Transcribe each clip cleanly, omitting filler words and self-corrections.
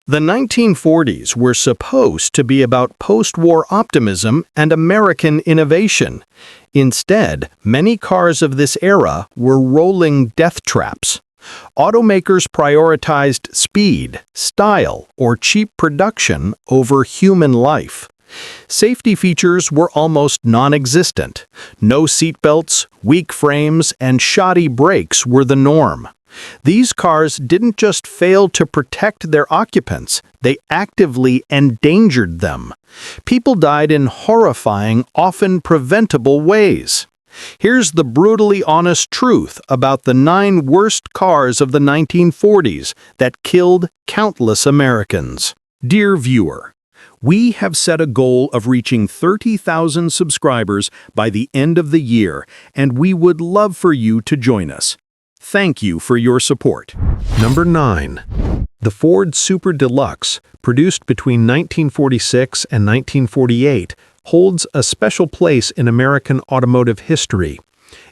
The 1940s were supposed to be about post-war optimism and American innovation. Instead, many cars of this era were rolling death traps. Automakers prioritized speed, style, or cheap production over human life. Safety features were almost non-existent. No seatbelts, weak frames, and shoddy brakes were the norm. These cars didn't just fail to protect their occupants, they actively endangered them. People died in horrifying, often preventable ways. Here's the brutally honest truth about the 9 worst cars of the 1940s that killed countless Americans. Dear viewer, we have set a goal of reaching 30,000 subscribers by the end of the year, and we would love for you to join us. Thank you for your support. Number 9. The Ford Super Deluxe, produced between 1946 and 1948, holds a special place in American automotive history.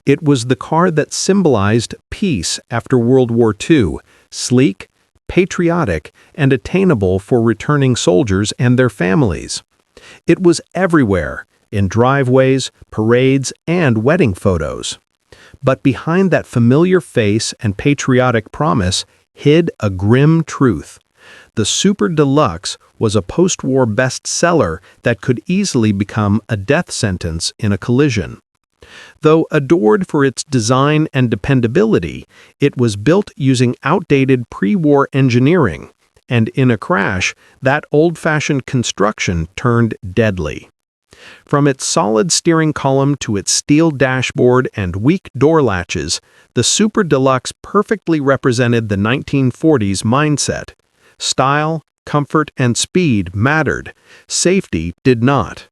It was the car that symbolized peace after World War II, sleek, patriotic, and attainable for returning soldiers and their families. It was everywhere, in driveways, parades, and wedding photos. But behind that familiar face and patriotic promise hid a grim truth. The Super Deluxe was a post-war bestseller that could easily become a death sentence in a collision. Though adored for its design and dependability, it was built using outdated pre-war engineering, and in a crash, that old-fashioned construction turned deadly. From its solid steering column to its steel dashboard and weak door latches, the Super Deluxe perfectly represented the 1940s mindset. Style, comfort, and speed mattered. Safety did not.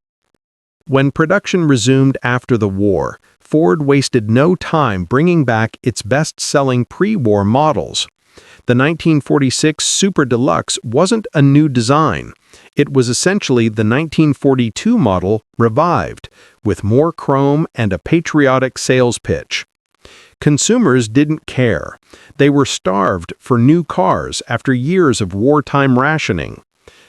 When production resumed after the war, Ford wasted no time bringing back its best-selling pre-war models. The 1946 Super Deluxe wasn't a new design. It was essentially the 1942 model revived, with more chrome and a patriotic sales pitch. Consumers didn't care. They were starved for new cars after years of wartime rationing.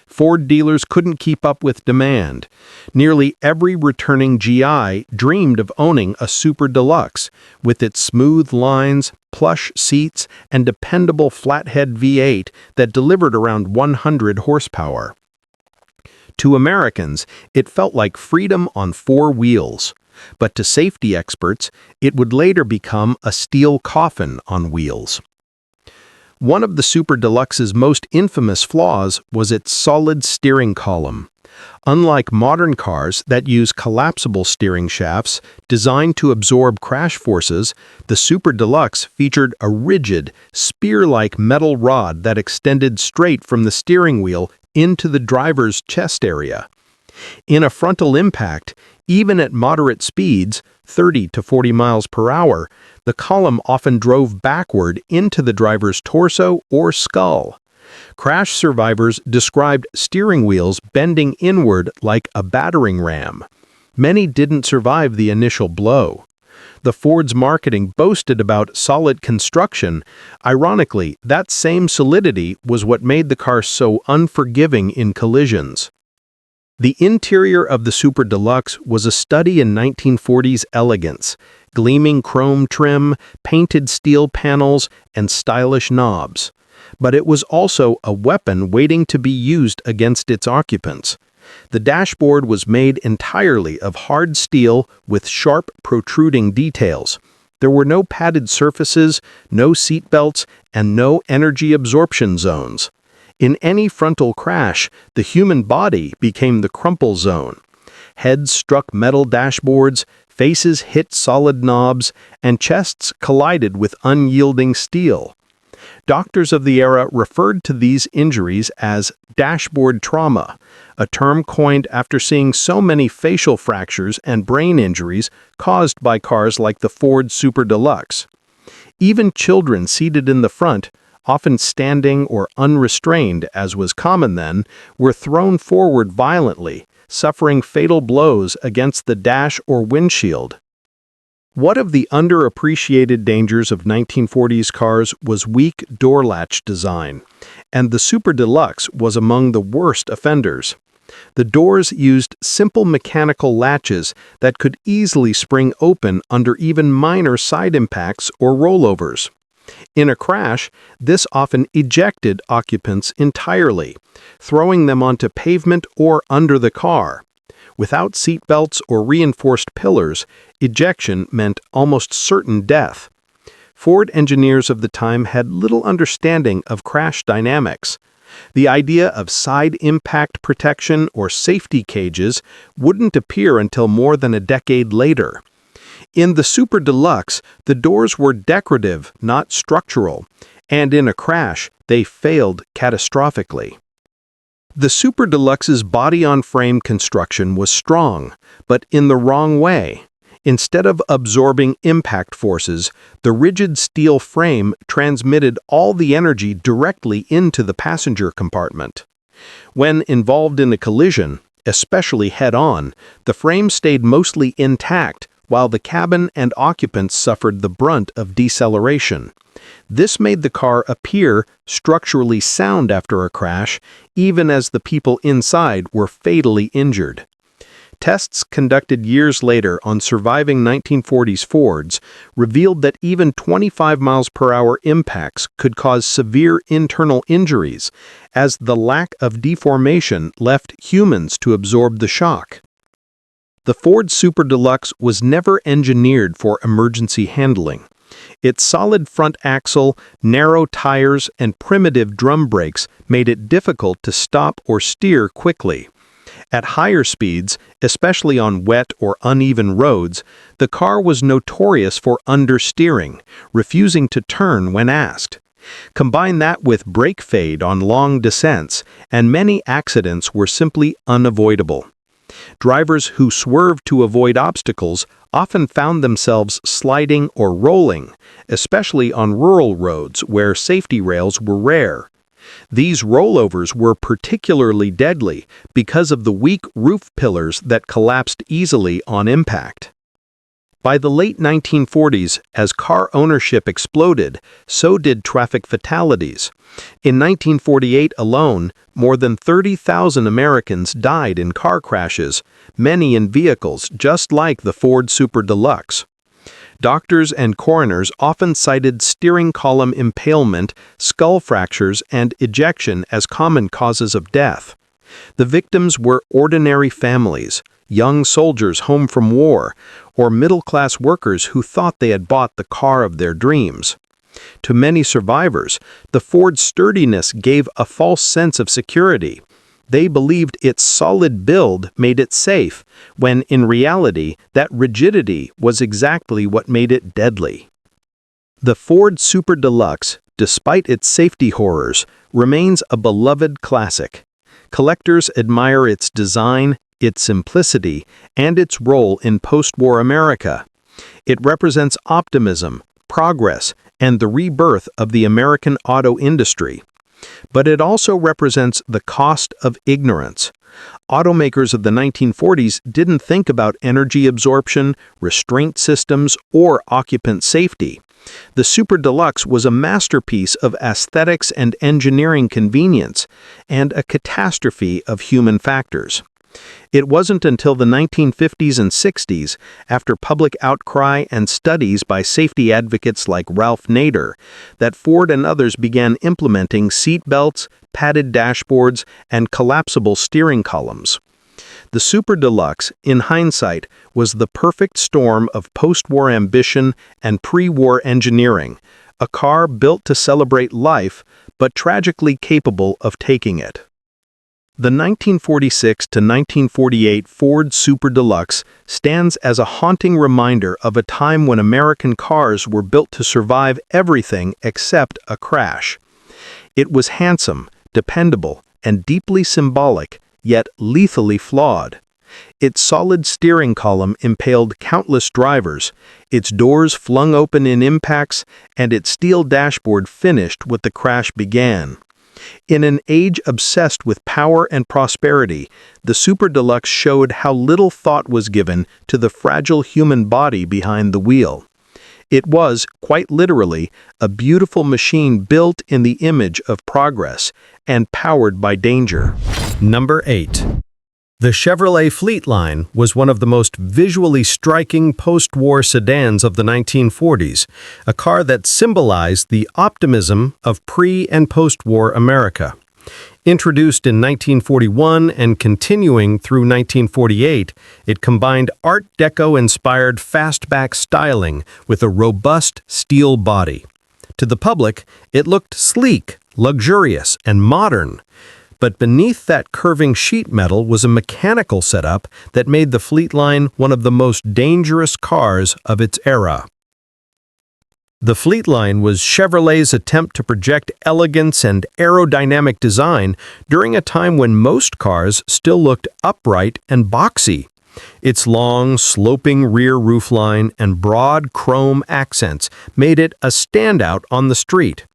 Ford dealers couldn't keep up with demand. Nearly every returning GI dreamed of owning a Super Deluxe, with its smooth lines, plush seats, and dependable flathead V8 that delivered around 100 horsepower. To Americans, it felt like freedom on 4 wheels. But to safety experts, it would later become a steel coffin on wheels. One of the Super Deluxe's most infamous flaws was its solid steering column. Unlike modern cars that use collapsible steering shafts designed to absorb crash forces, the Super Deluxe featured a rigid, spear-like metal rod that extended straight from the steering wheel into the driver's chest area. In a frontal impact, even at moderate speeds, 30 to 40 miles per hour, the column often drove backward into the driver's torso or skull. Crash survivors described steering wheels bending inward like a battering ram. Many didn't survive the initial blow. The Ford's marketing boasted about solid construction. Ironically, that same solidity was what made the car so unforgiving in collisions. The interior of the Super Deluxe was a study in 1940s elegance, gleaming chrome trim, painted steel panels, and stylish knobs. But it was also a weapon waiting to be used against its occupants. The dashboard was made entirely of hard steel with sharp, protruding details. There were no padded surfaces, no seat belts, and no energy absorption zones. In any frontal crash, the human body became the crumple zone. Heads struck metal dashboards, faces hit solid knobs, and chests collided with unyielding steel. Doctors of the era referred to these injuries as dashboard trauma, a term coined after seeing so many facial fractures and brain injuries caused by cars like the Ford Super Deluxe. Even children seated in the front, often standing or unrestrained as was common then, were thrown forward violently, suffering fatal blows against the dash or windshield. One of the underappreciated dangers of 1940s cars was weak door latch design, and the Super Deluxe was among the worst offenders. The doors used simple mechanical latches that could easily spring open under even minor side impacts or rollovers. In a crash, this often ejected occupants entirely, throwing them onto pavement or under the car. Without seatbelts or reinforced pillars, ejection meant almost certain death. Ford engineers of the time had little understanding of crash dynamics. The idea of side impact protection or safety cages wouldn't appear until more than a decade later. In the Super Deluxe, the doors were decorative, not structural, and in a crash, they failed catastrophically. The Super Deluxe's body-on-frame construction was strong, but in the wrong way. Instead of absorbing impact forces, the rigid steel frame transmitted all the energy directly into the passenger compartment. When involved in a collision, especially head-on, the frame stayed mostly intact, while the cabin and occupants suffered the brunt of deceleration. This made the car appear structurally sound after a crash, even as the people inside were fatally injured. Tests conducted years later on surviving 1940s Fords revealed that even 25 miles per hour impacts could cause severe internal injuries, as the lack of deformation left humans to absorb the shock. The Ford Super Deluxe was never engineered for emergency handling. Its solid front axle, narrow tires, and primitive drum brakes made it difficult to stop or steer quickly. At higher speeds, especially on wet or uneven roads, the car was notorious for understeering, refusing to turn when asked. Combine that with brake fade on long descents, and many accidents were simply unavoidable. Drivers who swerved to avoid obstacles often found themselves sliding or rolling, especially on rural roads where safety rails were rare. These rollovers were particularly deadly because of the weak roof pillars that collapsed easily on impact. By the late 1940s, as car ownership exploded, so did traffic fatalities. In 1948 alone, more than 30,000 Americans died in car crashes, many in vehicles just like the Ford Super Deluxe. Doctors and coroners often cited steering column impalement, skull fractures, and ejection as common causes of death. The victims were ordinary families, young soldiers home from war, or middle-class workers who thought they had bought the car of their dreams. To many survivors, the Ford's sturdiness gave a false sense of security. They believed its solid build made it safe, when in reality, that rigidity was exactly what made it deadly. The Ford Super Deluxe, despite its safety horrors, remains a beloved classic. Collectors admire its design, its simplicity, and its role in post-war America. It represents optimism, progress, and the rebirth of the American auto industry. But it also represents the cost of ignorance. Automakers of the 1940s didn't think about energy absorption, restraint systems, or occupant safety. The Super Deluxe was a masterpiece of aesthetics and engineering convenience, and a catastrophe of human factors. It wasn't until the 1950s and 60s, after public outcry and studies by safety advocates like Ralph Nader, that Ford and others began implementing seat belts, padded dashboards, and collapsible steering columns. The Super Deluxe, in hindsight, was the perfect storm of post-war ambition and pre-war engineering, a car built to celebrate life, but tragically capable of taking it. The 1946 to 1948 Ford Super Deluxe stands as a haunting reminder of a time when American cars were built to survive everything except a crash. It was handsome, dependable, and deeply symbolic, yet lethally flawed. Its solid steering column impaled countless drivers, its doors flung open in impacts, and its steel dashboard finished what the crash began. In an age obsessed with power and prosperity, the Super Deluxe showed how little thought was given to the fragile human body behind the wheel. It was, quite literally, a beautiful machine built in the image of progress and powered by danger. Number 8. The Chevrolet Fleetline was one of the most visually striking post-war sedans of the 1940s, a car that symbolized the optimism of pre- and post-war America. Introduced in 1941 and continuing through 1948, it combined Art Deco-inspired fastback styling with a robust steel body. To the public, it looked sleek, luxurious, and modern. But beneath that curving sheet metal was a mechanical setup that made the Fleetline one of the most dangerous cars of its era. The Fleetline was Chevrolet's attempt to project elegance and aerodynamic design during a time when most cars still looked upright and boxy. Its long, sloping rear roofline and broad chrome accents made it a standout on the street.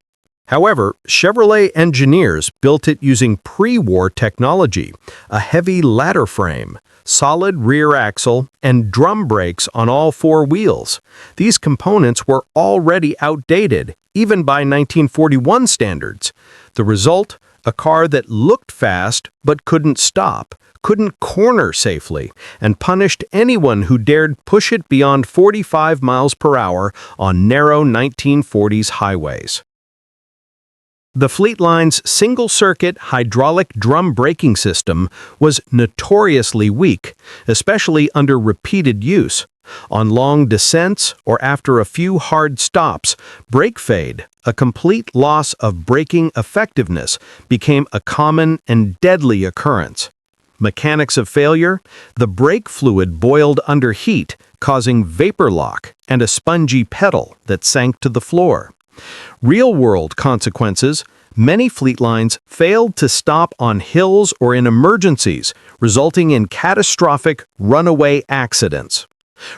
However, Chevrolet engineers built it using pre-war technology, a heavy ladder frame, solid rear axle, and drum brakes on all four wheels. These components were already outdated, even by 1941 standards. The result? A car that looked fast but couldn't stop, couldn't corner safely, and punished anyone who dared push it beyond 45 miles per hour on narrow 1940s highways. The Fleetline's single-circuit hydraulic drum braking system was notoriously weak, especially under repeated use. On long descents or after a few hard stops, brake fade, a complete loss of braking effectiveness, became a common and deadly occurrence. Mechanics of failure? The brake fluid boiled under heat, causing vapor lock and a spongy pedal that sank to the floor. Real-world consequences: many Fleetlines failed to stop on hills or in emergencies, resulting in catastrophic runaway accidents.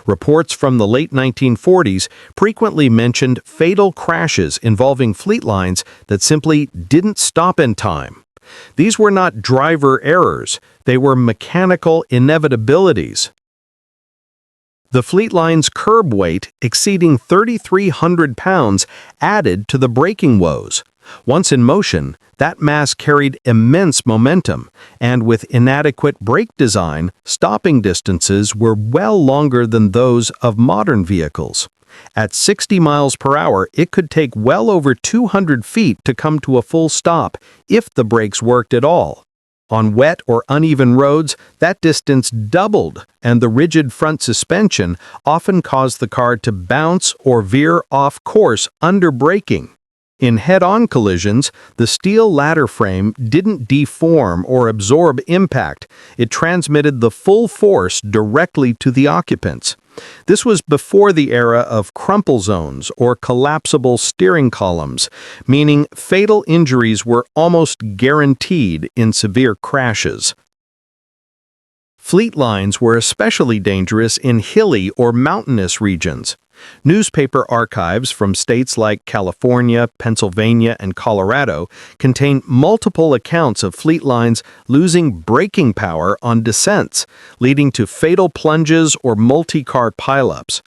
Reports from the late 1940s frequently mentioned fatal crashes involving Fleetlines that simply didn't stop in time. These were not driver errors, they were mechanical inevitabilities. The Fleetline's curb weight, exceeding 3,300 pounds, added to the braking woes. Once in motion, that mass carried immense momentum, and with inadequate brake design, stopping distances were well longer than those of modern vehicles. At 60 miles per hour, it could take well over 200 feet to come to a full stop, if the brakes worked at all. On wet or uneven roads, that distance doubled, and the rigid front suspension often caused the car to bounce or veer off course under braking. In head-on collisions, the steel ladder frame didn't deform or absorb impact. It transmitted the full force directly to the occupants. This was before the era of crumple zones or collapsible steering columns, meaning fatal injuries were almost guaranteed in severe crashes. Fleetlines were especially dangerous in hilly or mountainous regions. Newspaper archives from states like California, Pennsylvania, and Colorado contain multiple accounts of Fleetlines losing braking power on descents, leading to fatal plunges or multi-car pileups.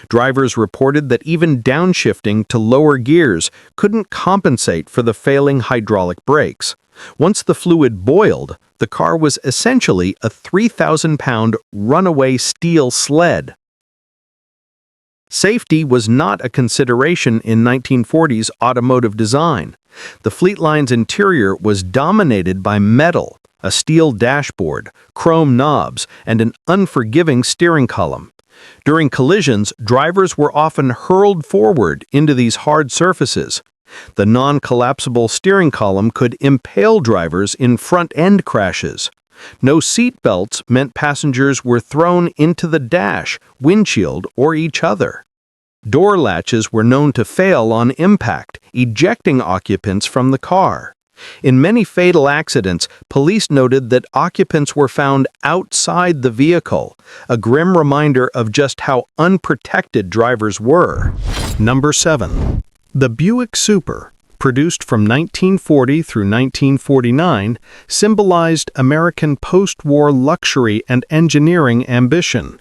Drivers reported that even downshifting to lower gears couldn't compensate for the failing hydraulic brakes. Once the fluid boiled, the car was essentially a 3,000-pound runaway steel sled. Safety was not a consideration in 1940s automotive design. The Fleetline's interior was dominated by metal, a steel dashboard, chrome knobs, and an unforgiving steering column. During collisions, drivers were often hurled forward into these hard surfaces. The non-collapsible steering column could impale drivers in front-end crashes. No seat belts meant passengers were thrown into the dash, windshield, or each other. Door latches were known to fail on impact, ejecting occupants from the car. In many fatal accidents, police noted that occupants were found outside the vehicle, a grim reminder of just how unprotected drivers were. Number 7. The Buick Super, produced from 1940 through 1949, symbolized American post-war luxury and engineering ambition.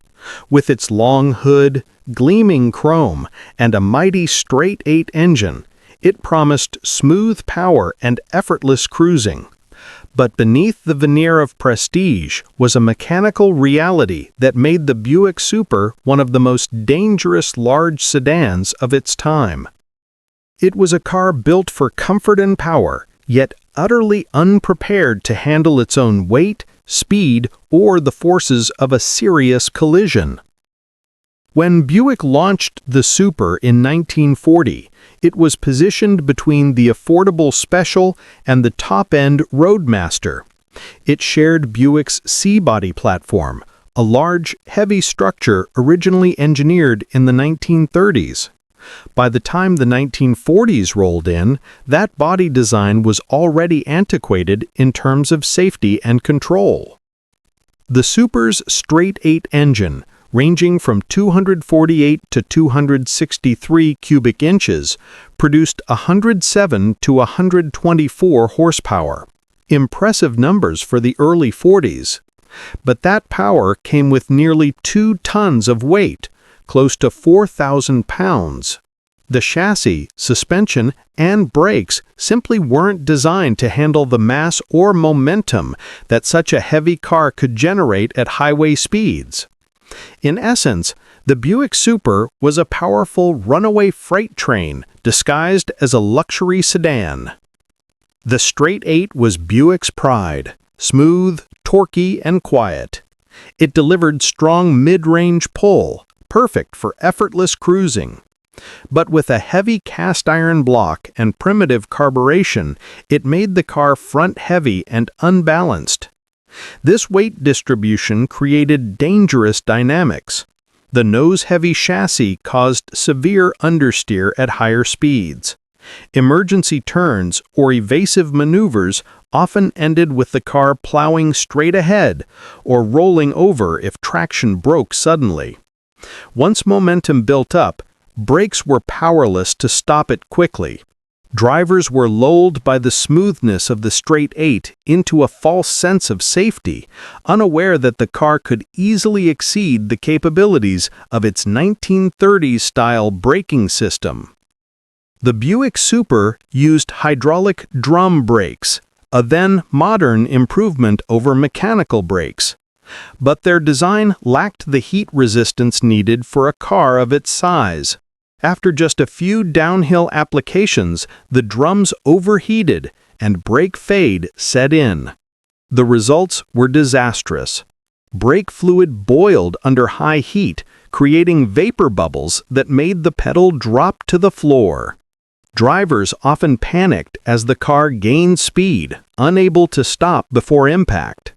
With its long hood, gleaming chrome, and a mighty straight-eight engine, it promised smooth power and effortless cruising. But beneath the veneer of prestige was a mechanical reality that made the Buick Super one of the most dangerous large sedans of its time. It was a car built for comfort and power, yet utterly unprepared to handle its own weight, speed, or the forces of a serious collision. When Buick launched the Super in 1940, it was positioned between the affordable Special and the top-end Roadmaster. It shared Buick's C-body platform, a large, heavy structure originally engineered in the 1930s. By the time the 1940s rolled in, that body design was already antiquated in terms of safety and control. The Super's straight-eight engine, ranging from 248 to 263 cubic inches, produced 107 to 124 horsepower. Impressive numbers for the early 40s. But that power came with nearly 2 tons of weight, close to 4,000 pounds. The chassis, suspension, and brakes simply weren't designed to handle the mass or momentum that such a heavy car could generate at highway speeds. In essence, the Buick Super was a powerful runaway freight train disguised as a luxury sedan. The straight-eight was Buick's pride, smooth, torquey, and quiet. It delivered strong mid-range pull, perfect for effortless cruising. But with a heavy cast-iron block and primitive carburation, it made the car front-heavy and unbalanced. This weight distribution created dangerous dynamics. The nose-heavy chassis caused severe understeer at higher speeds. Emergency turns or evasive maneuvers often ended with the car plowing straight ahead or rolling over if traction broke suddenly. Once momentum built up, brakes were powerless to stop it quickly. Drivers were lulled by the smoothness of the straight-eight into a false sense of safety, unaware that the car could easily exceed the capabilities of its 1930s-style braking system. The Buick Super used hydraulic drum brakes, a then modern improvement over mechanical brakes. But their design lacked the heat resistance needed for a car of its size. After just a few downhill applications, the drums overheated and brake fade set in. The results were disastrous. Brake fluid boiled under high heat, creating vapor bubbles that made the pedal drop to the floor. Drivers often panicked as the car gained speed, unable to stop before impact.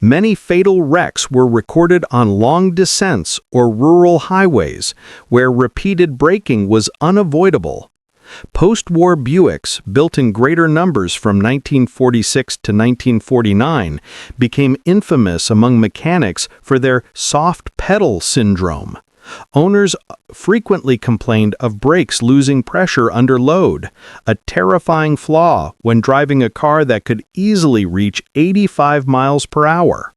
Many fatal wrecks were recorded on long descents or rural highways, where repeated braking was unavoidable. Post-war Buicks, built in greater numbers from 1946 to 1949, became infamous among mechanics for their soft pedal syndrome. Owners frequently complained of brakes losing pressure under load, a terrifying flaw when driving a car that could easily reach 85 miles per hour.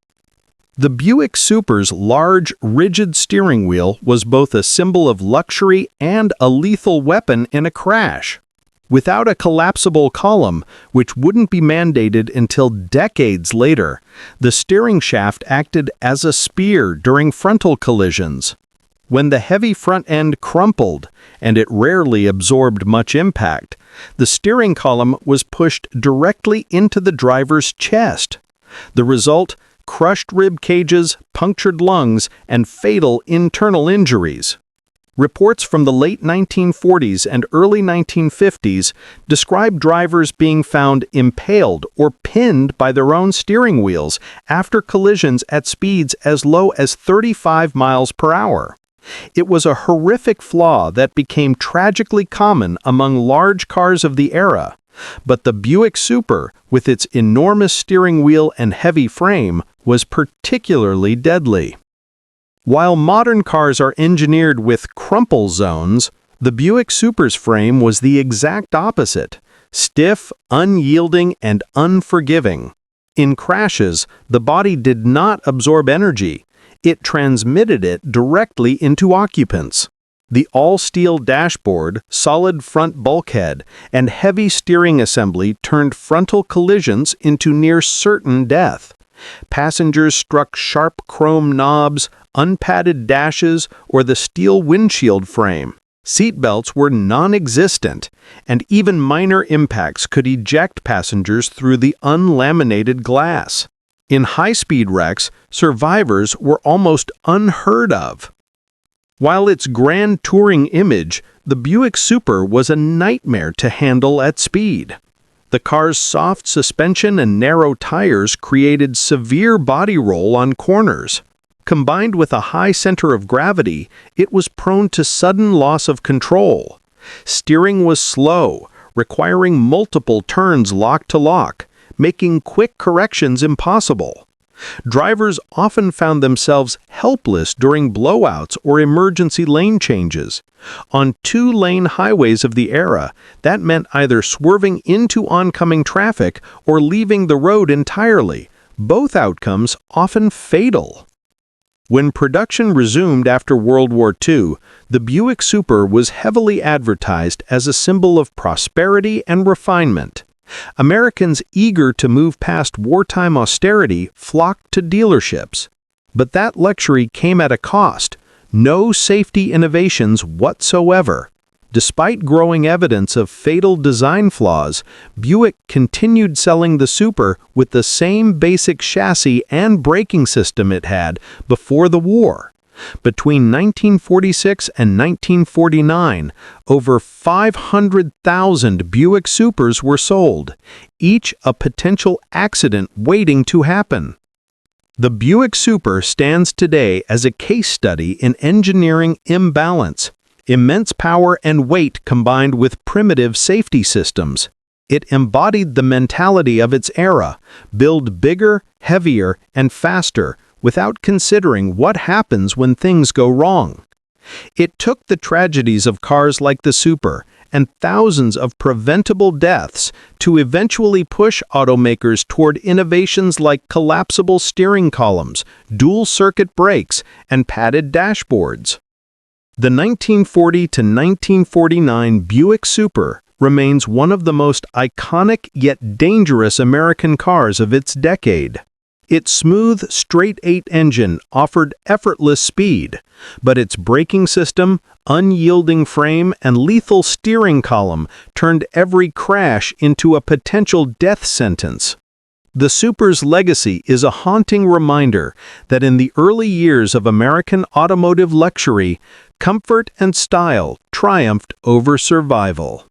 The Buick Super's large, rigid steering wheel was both a symbol of luxury and a lethal weapon in a crash. Without a collapsible column, which wouldn't be mandated until decades later, the steering shaft acted as a spear during frontal collisions. When the heavy front end crumpled, and it rarely absorbed much impact, the steering column was pushed directly into the driver's chest. The result: crushed rib cages, punctured lungs, and fatal internal injuries. Reports from the late 1940s and early 1950s describe drivers being found impaled or pinned by their own steering wheels after collisions at speeds as low as 35 miles per hour. It was a horrific flaw that became tragically common among large cars of the era, but the Buick Super, with its enormous steering wheel and heavy frame, was particularly deadly. While modern cars are engineered with crumple zones, the Buick Super's frame was the exact opposite, Stiff, unyielding, and unforgiving. In crashes, the body did not absorb energy. It transmitted it directly into occupants. The all-steel dashboard, solid front bulkhead, and heavy steering assembly turned frontal collisions into near-certain death. Passengers struck sharp chrome knobs, unpadded dashes, or the steel windshield frame. Seatbelts were non-existent, and even minor impacts could eject passengers through the unlaminated glass. In high-speed wrecks, survivors were almost unheard of. While its grand touring image, the Buick Super was a nightmare to handle at speed. The car's soft suspension and narrow tires created severe body roll on corners. Combined with a high center of gravity, it was prone to sudden loss of control. Steering was slow, requiring multiple turns lock to lock, making quick corrections impossible. Drivers often found themselves helpless during blowouts or emergency lane changes. On two-lane highways of the era, that meant either swerving into oncoming traffic or leaving the road entirely, both outcomes often fatal. When production resumed after World War II, the Buick Super was heavily advertised as a symbol of prosperity and refinement. Americans eager to move past wartime austerity flocked to dealerships. But that luxury came at a cost: no safety innovations whatsoever. Despite growing evidence of fatal design flaws, Buick continued selling the Super with the same basic chassis and braking system it had before the war. Between 1946 and 1949, over 500,000 Buick Supers were sold, each a potential accident waiting to happen. The Buick Super stands today as a case study in engineering imbalance, immense power and weight combined with primitive safety systems. It embodied the mentality of its era: build bigger, heavier, and faster, without considering what happens when things go wrong. It took the tragedies of cars like the Super and thousands of preventable deaths to eventually push automakers toward innovations like collapsible steering columns, dual-circuit brakes, and padded dashboards. The 1940 to 1949 Buick Super remains one of the most iconic yet dangerous American cars of its decade. Its smooth, straight-eight engine offered effortless speed, but its braking system, unyielding frame, and lethal steering column turned every crash into a potential death sentence. The Super's legacy is a haunting reminder that in the early years of American automotive luxury, comfort and style triumphed over survival.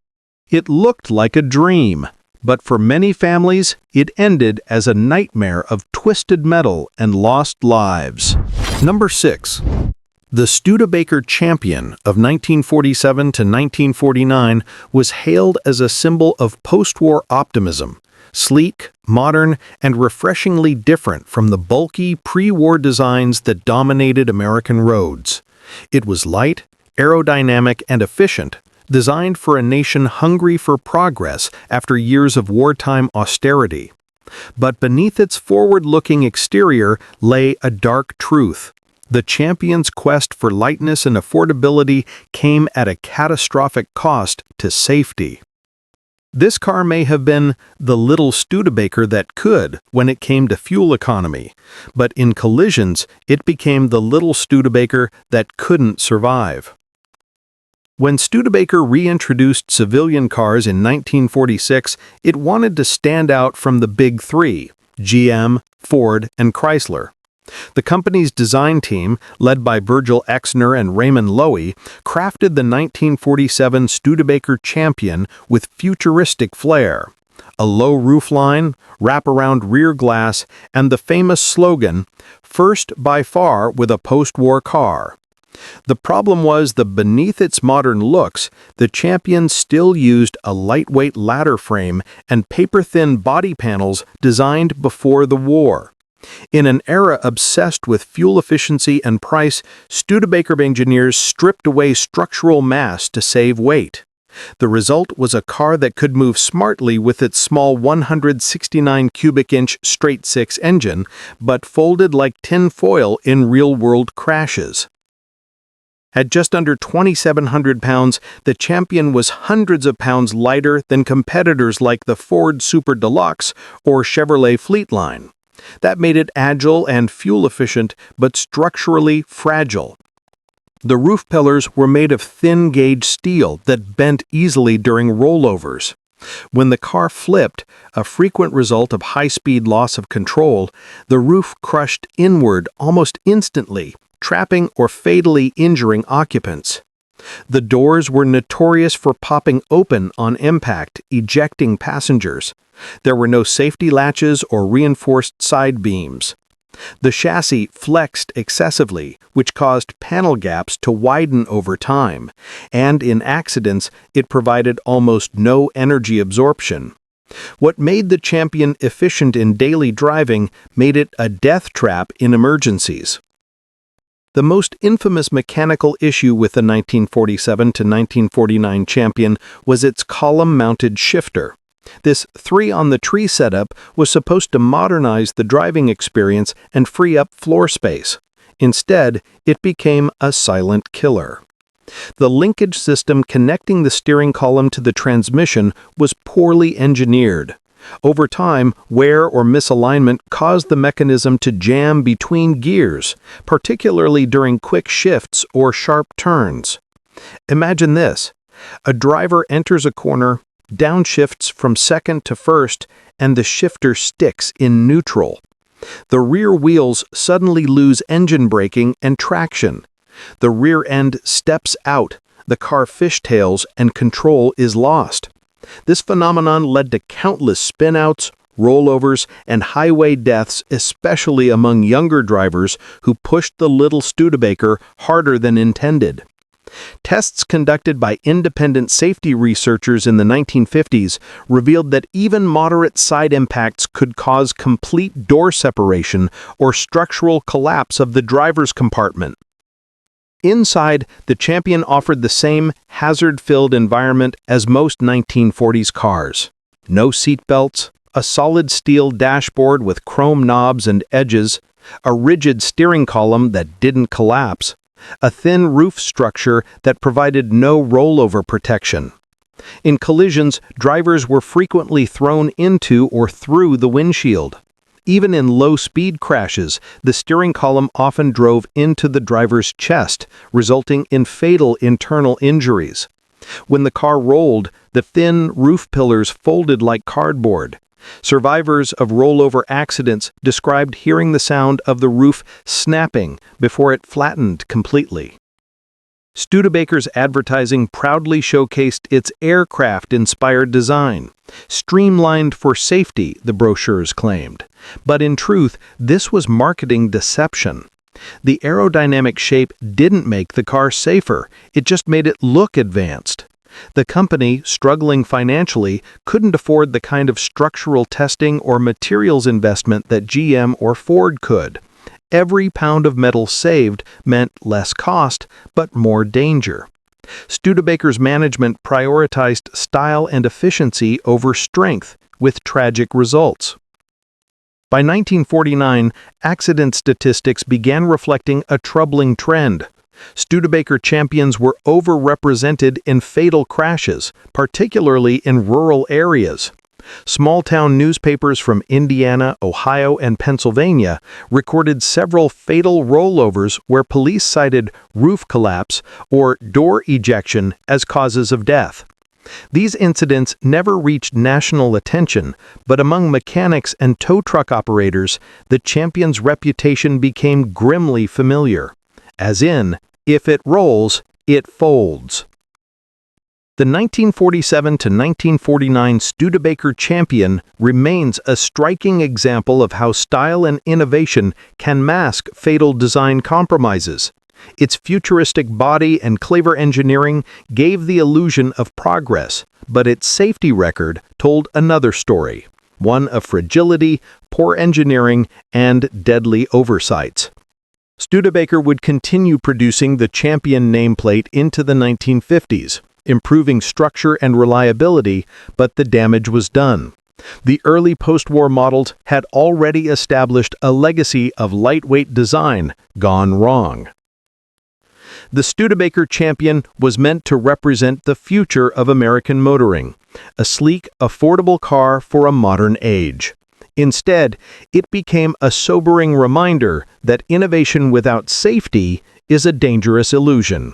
It looked like a dream, but for many families, it ended as a nightmare of twisted metal and lost lives. Number 6. The Studebaker Champion of 1947 to 1949 was hailed as a symbol of post-war optimism, sleek, modern, and refreshingly different from the bulky pre-war designs that dominated American roads. It was light, aerodynamic, and efficient, designed for a nation hungry for progress after years of wartime austerity. But beneath its forward-looking exterior lay a dark truth. The Champion's quest for lightness and affordability came at a catastrophic cost to safety. This car may have been the little Studebaker that could when it came to fuel economy, but in collisions, it became the little Studebaker that couldn't survive. When Studebaker reintroduced civilian cars in 1946, it wanted to stand out from the big three: GM, Ford, and Chrysler. The company's design team, led by Virgil Exner and Raymond Loewy, crafted the 1947 Studebaker Champion with futuristic flair. A low roofline, wraparound rear glass, and the famous slogan, "First by far with a post-war car." The problem was that beneath its modern looks, the Champion still used a lightweight ladder frame and paper-thin body panels designed before the war. In an era obsessed with fuel efficiency and price, Studebaker engineers stripped away structural mass to save weight. The result was a car that could move smartly with its small 169 cubic inch straight-six engine, but folded like tin foil in real-world crashes. At just under 2,700 pounds, the Champion was hundreds of pounds lighter than competitors like the Ford Super Deluxe or Chevrolet Fleetline. That made it agile and fuel-efficient, but structurally fragile. The roof pillars were made of thin-gauge steel that bent easily during rollovers. When the car flipped, a frequent result of high-speed loss of control, the roof crushed inward almost instantly, trapping or fatally injuring occupants. The doors were notorious for popping open on impact, ejecting passengers. There were no safety latches or reinforced side beams. The chassis flexed excessively, which caused panel gaps to widen over time, and in accidents, it provided almost no energy absorption. What made the Champion efficient in daily driving made it a death trap in emergencies. The most infamous mechanical issue with the 1947 to 1949 Champion was its column-mounted shifter. This three-on-the-tree setup was supposed to modernize the driving experience and free up floor space. Instead, it became a silent killer. The linkage system connecting the steering column to the transmission was poorly engineered. Over time, wear or misalignment caused the mechanism to jam between gears, particularly during quick shifts or sharp turns. Imagine this: a driver enters a corner, downshifts from second to first, and the shifter sticks in neutral. The rear wheels suddenly lose engine braking and traction. The rear end steps out, the car fishtails, and control is lost. This phenomenon led to countless spinouts, rollovers, and highway deaths, especially among younger drivers who pushed the little Studebaker harder than intended. Tests conducted by independent safety researchers in the 1950s revealed that even moderate side impacts could cause complete door separation or structural collapse of the driver's compartment. Inside, the Champion offered the same hazard-filled environment as most 1940s cars. No seatbelts, a solid steel dashboard with chrome knobs and edges, a rigid steering column that didn't collapse, a thin roof structure that provided no rollover protection. In collisions, drivers were frequently thrown into or through the windshield. Even in low-speed crashes, the steering column often drove into the driver's chest, resulting in fatal internal injuries. When the car rolled, the thin roof pillars folded like cardboard. Survivors of rollover accidents described hearing the sound of the roof snapping before it flattened completely. Studebaker's advertising proudly showcased its aircraft-inspired design. Streamlined for safety, the brochures claimed. But in truth, this was marketing deception. The aerodynamic shape didn't make the car safer, it just made it look advanced. The company, struggling financially, couldn't afford the kind of structural testing or materials investment that GM or Ford could. Every pound of metal saved meant less cost, but more danger. Studebaker's management prioritized style and efficiency over strength, with tragic results. By 1949, accident statistics began reflecting a troubling trend. Studebaker Champions were overrepresented in fatal crashes, particularly in rural areas. Small-town newspapers from Indiana, Ohio, and Pennsylvania recorded several fatal rollovers where police cited roof collapse or door ejection as causes of death. These incidents never reached national attention, but among mechanics and tow truck operators, the Champion's reputation became grimly familiar. As in, if it rolls, it folds. The 1947 to 1949 Studebaker Champion remains a striking example of how style and innovation can mask fatal design compromises. Its futuristic body and clever engineering gave the illusion of progress, but its safety record told another story, one of fragility, poor engineering, and deadly oversights. Studebaker would continue producing the Champion nameplate into the 1950s. improving structure and reliability, but the damage was done. The early post-war models had already established a legacy of lightweight design gone wrong. The Studebaker Champion was meant to represent the future of American motoring, a sleek, affordable car for a modern age. Instead, it became a sobering reminder that innovation without safety is a dangerous illusion.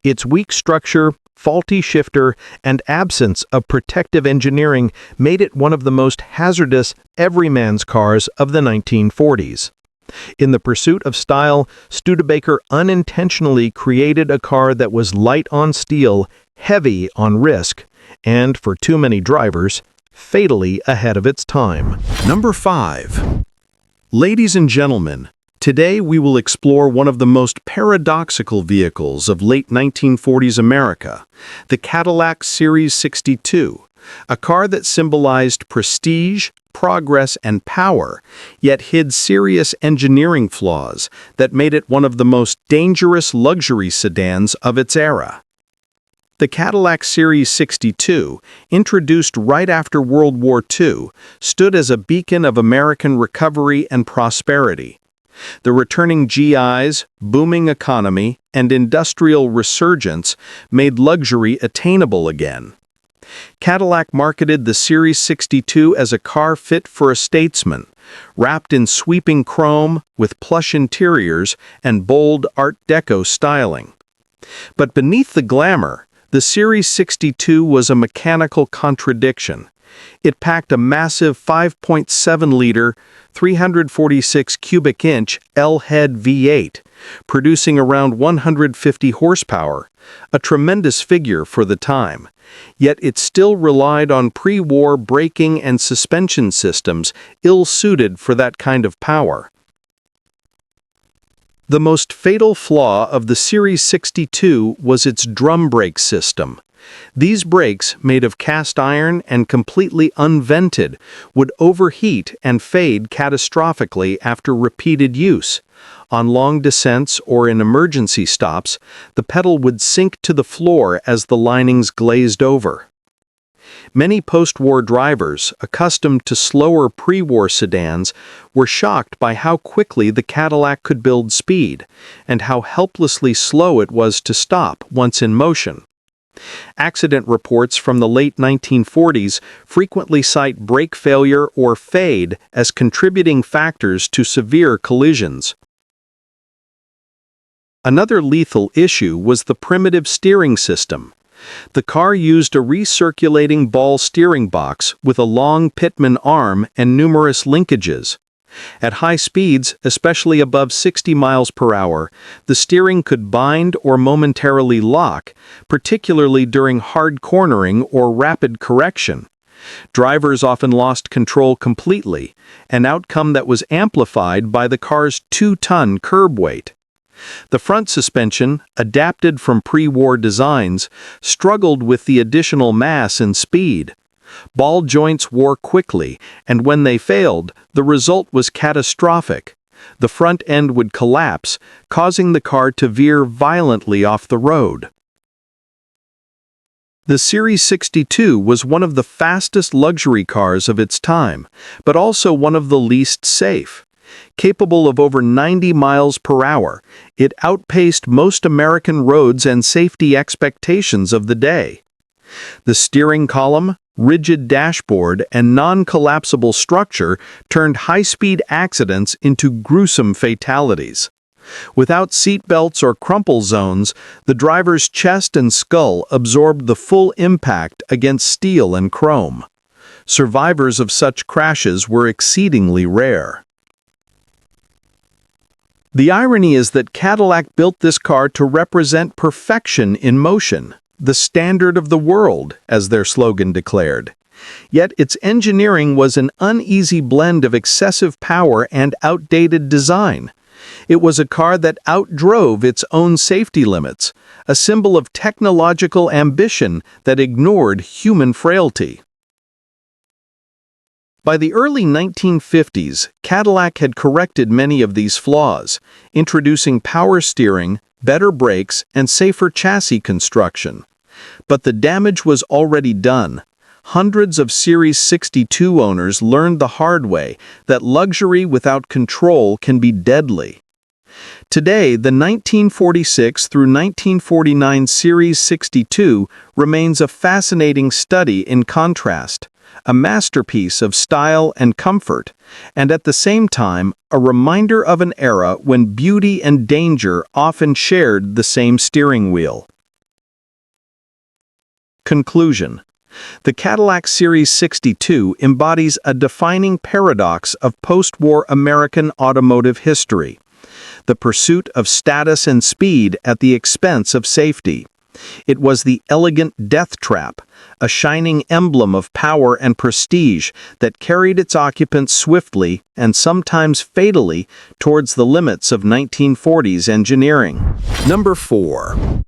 Its weak structure, faulty shifter, and absence of protective engineering made it one of the most hazardous everyman's cars of the 1940s. In the pursuit of style, Studebaker unintentionally created a car that was light on steel, heavy on risk, and, for too many drivers, fatally ahead of its time. Number 5. Ladies and gentlemen, today we will explore one of the most paradoxical vehicles of late 1940s America, the Cadillac Series 62, a car that symbolized prestige, progress, and power, yet hid serious engineering flaws that made it one of the most dangerous luxury sedans of its era. The Cadillac Series 62, introduced right after World War II, stood as a beacon of American recovery and prosperity. The returning GIs, booming economy, and industrial resurgence made luxury attainable again. Cadillac marketed the Series 62 as a car fit for a statesman, wrapped in sweeping chrome with plush interiors and bold Art Deco styling. But beneath the glamour, the Series 62 was a mechanical contradiction. It packed a massive 5.7-liter, 346 cubic inch L-head V8, producing around 150 horsepower, a tremendous figure for the time. Yet it still relied on pre-war braking and suspension systems ill-suited for that kind of power. The most fatal flaw of the Series 62 was its drum brake system. These brakes, made of cast iron and completely unvented, would overheat and fade catastrophically after repeated use. On long descents or in emergency stops, the pedal would sink to the floor as the linings glazed over. Many post-war drivers, accustomed to slower pre-war sedans, were shocked by how quickly the Cadillac could build speed, and how helplessly slow it was to stop once in motion. Accident reports from the late 1940s frequently cite brake failure or fade as contributing factors to severe collisions. Another lethal issue was the primitive steering system. The car used a recirculating ball steering box with a long pitman arm and numerous linkages. At high speeds, especially above 60 miles per hour, the steering could bind or momentarily lock, particularly during hard cornering or rapid correction. Drivers often lost control completely, an outcome that was amplified by the car's 2-ton curb weight. The front suspension, adapted from pre-war designs, struggled with the additional mass and speed. Ball joints wore quickly, and when they failed, the result was catastrophic. The front end would collapse, causing the car to veer violently off the road. The Series 62 was one of the fastest luxury cars of its time, but also one of the least safe. Capable of over 90 miles per hour, it outpaced most American roads and safety expectations of the day. The steering column, rigid dashboard, and non-collapsible structure turned high-speed accidents into gruesome fatalities. Without seat belts or crumple zones, the driver's chest and skull absorbed the full impact against steel and chrome. Survivors of such crashes were exceedingly rare. The irony is that Cadillac built this car to represent perfection in motion, the standard of the world, as their slogan declared. Yet its engineering was an uneasy blend of excessive power and outdated design. It was a car that outdrove its own safety limits, a symbol of technological ambition that ignored human frailty. By the early 1950s, Cadillac had corrected many of these flaws, introducing power steering, better brakes, and safer chassis construction. But the damage was already done. Hundreds of Series 62 owners learned the hard way that luxury without control can be deadly. Today, the 1946 through 1949 Series 62 remains a fascinating study in contrast, a masterpiece of style and comfort, and at the same time, a reminder of an era when beauty and danger often shared the same steering wheel. Conclusion. The Cadillac Series 62 embodies a defining paradox of post-war American automotive history: the pursuit of status and speed at the expense of safety. It was the elegant death trap, a shining emblem of power and prestige that carried its occupants swiftly and sometimes fatally towards the limits of 1940s engineering. Number 4.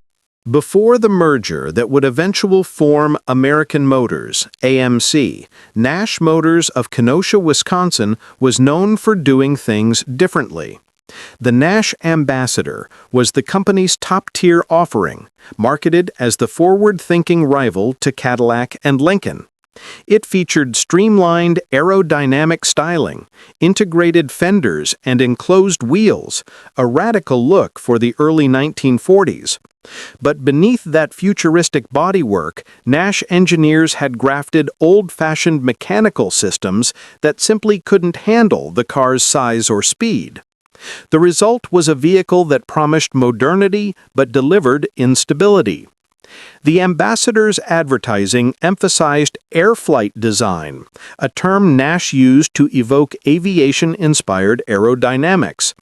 Before the merger that would eventually form American Motors, AMC, Nash Motors of Kenosha, Wisconsin was known for doing things differently. The Nash Ambassador was the company's top-tier offering, marketed as the forward-thinking rival to Cadillac and Lincoln. It featured streamlined aerodynamic styling, integrated fenders, and enclosed wheels, a radical look for the early 1940s. But beneath that futuristic bodywork, Nash engineers had grafted old-fashioned mechanical systems that simply couldn't handle the car's size or speed. The result was a vehicle that promised modernity but delivered instability. The Ambassador's advertising emphasized air flight design, a term Nash used to evoke aviation-inspired aerodynamics.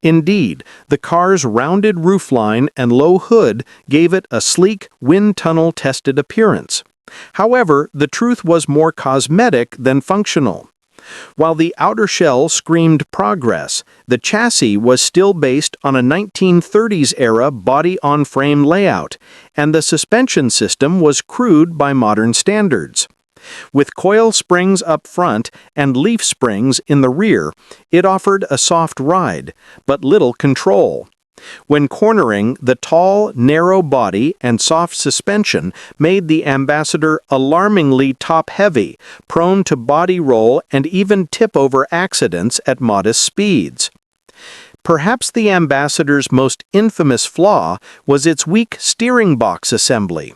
Indeed, the car's rounded roofline and low hood gave it a sleek, wind tunnel-tested appearance. However, the truth was more cosmetic than functional. While the outer shell screamed progress, the chassis was still based on a 1930s-era body-on-frame layout, and the suspension system was crude by modern standards. With coil springs up front and leaf springs in the rear, it offered a soft ride, but little control. When cornering, the tall, narrow body and soft suspension made the Ambassador alarmingly top-heavy, prone to body roll and even tip-over accidents at modest speeds. Perhaps the Ambassador's most infamous flaw was its weak steering box assembly.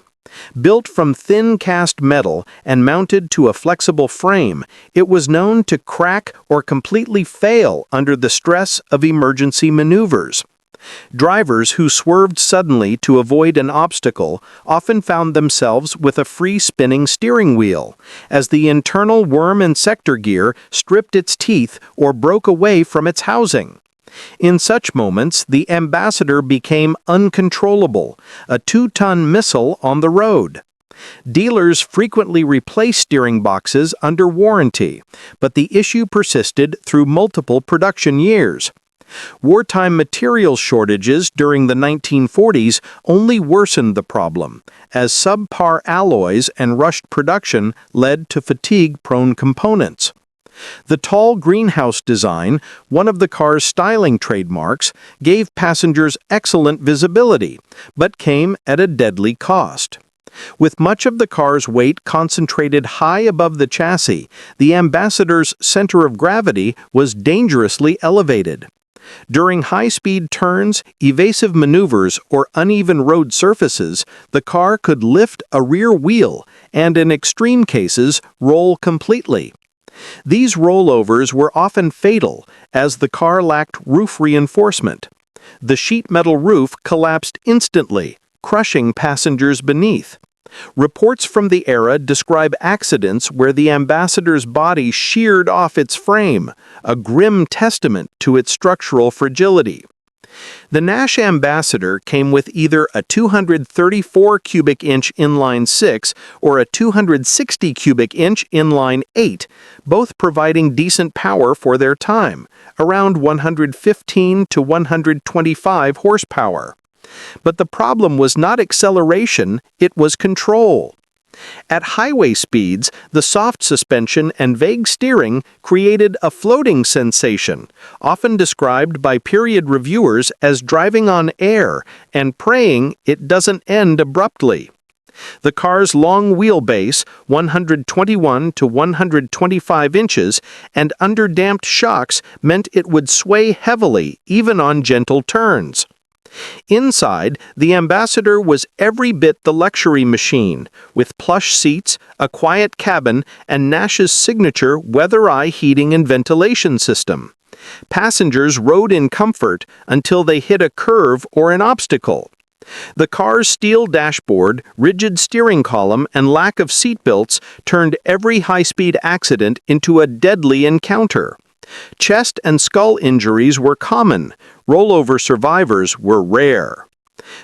Built from thin cast metal and mounted to a flexible frame, it was known to crack or completely fail under the stress of emergency maneuvers. Drivers who swerved suddenly to avoid an obstacle often found themselves with a free-spinning steering wheel, as the internal worm and sector gear stripped its teeth or broke away from its housing. In such moments, the Ambassador became uncontrollable, a 2-ton missile on the road. Dealers frequently replaced steering boxes under warranty, but the issue persisted through multiple production years. Wartime material shortages during the 1940s only worsened the problem, as subpar alloys and rushed production led to fatigue-prone components. The tall greenhouse design, one of the car's styling trademarks, gave passengers excellent visibility, but came at a deadly cost. With much of the car's weight concentrated high above the chassis, the Ambassador's center of gravity was dangerously elevated. During high-speed turns, evasive maneuvers, or uneven road surfaces, the car could lift a rear wheel and, in extreme cases, roll completely. These rollovers were often fatal, as the car lacked roof reinforcement. The sheet metal roof collapsed instantly, crushing passengers beneath. Reports from the era describe accidents where the Ambassador's body sheared off its frame, a grim testament to its structural fragility. The Nash Ambassador came with either a 234 cubic inch inline 6 or a 260 cubic inch inline 8, both providing decent power for their time, around 115 to 125 horsepower. But the problem was not acceleration, it was control. At highway speeds, the soft suspension and vague steering created a floating sensation, often described by period reviewers as driving on air and praying it doesn't end abruptly. The car's long wheelbase, 121 to 125 inches, and underdamped shocks meant it would sway heavily, even on gentle turns. Inside, the Ambassador was every bit the luxury machine, with plush seats, a quiet cabin, and Nash's signature weather-eye heating and ventilation system. Passengers rode in comfort until they hit a curve or an obstacle. The car's steel dashboard, rigid steering column, and lack of seatbelts turned every high-speed accident into a deadly encounter. Chest and skull injuries were common. Rollover survivors were rare.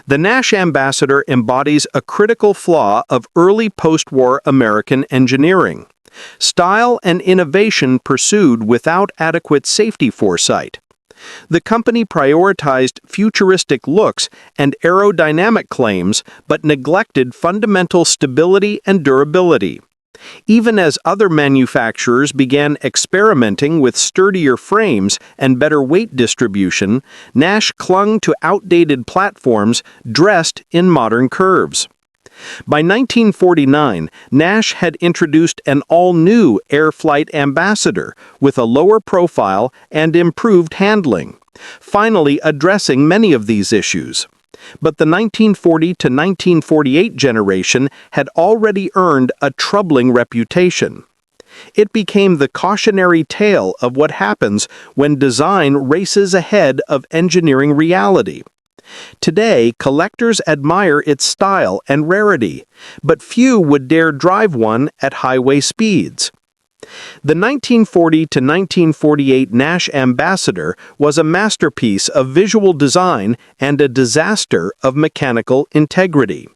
The Nash Ambassador embodies a critical flaw of early post-war American engineering: style and innovation pursued without adequate safety foresight. The company prioritized futuristic looks and aerodynamic claims, but neglected fundamental stability and durability. Even as other manufacturers began experimenting with sturdier frames and better weight distribution, Nash clung to outdated platforms dressed in modern curves. By 1949, Nash had introduced an all-new Air Flight Ambassador with a lower profile and improved handling, finally addressing many of these issues. But the 1940 to 1948 generation had already earned a troubling reputation. It became the cautionary tale of what happens when design races ahead of engineering reality. Today, collectors admire its style and rarity, but few would dare drive one at highway speeds. The 1940 to 1948 Nash Ambassador was a masterpiece of visual design and a disaster of mechanical integrity.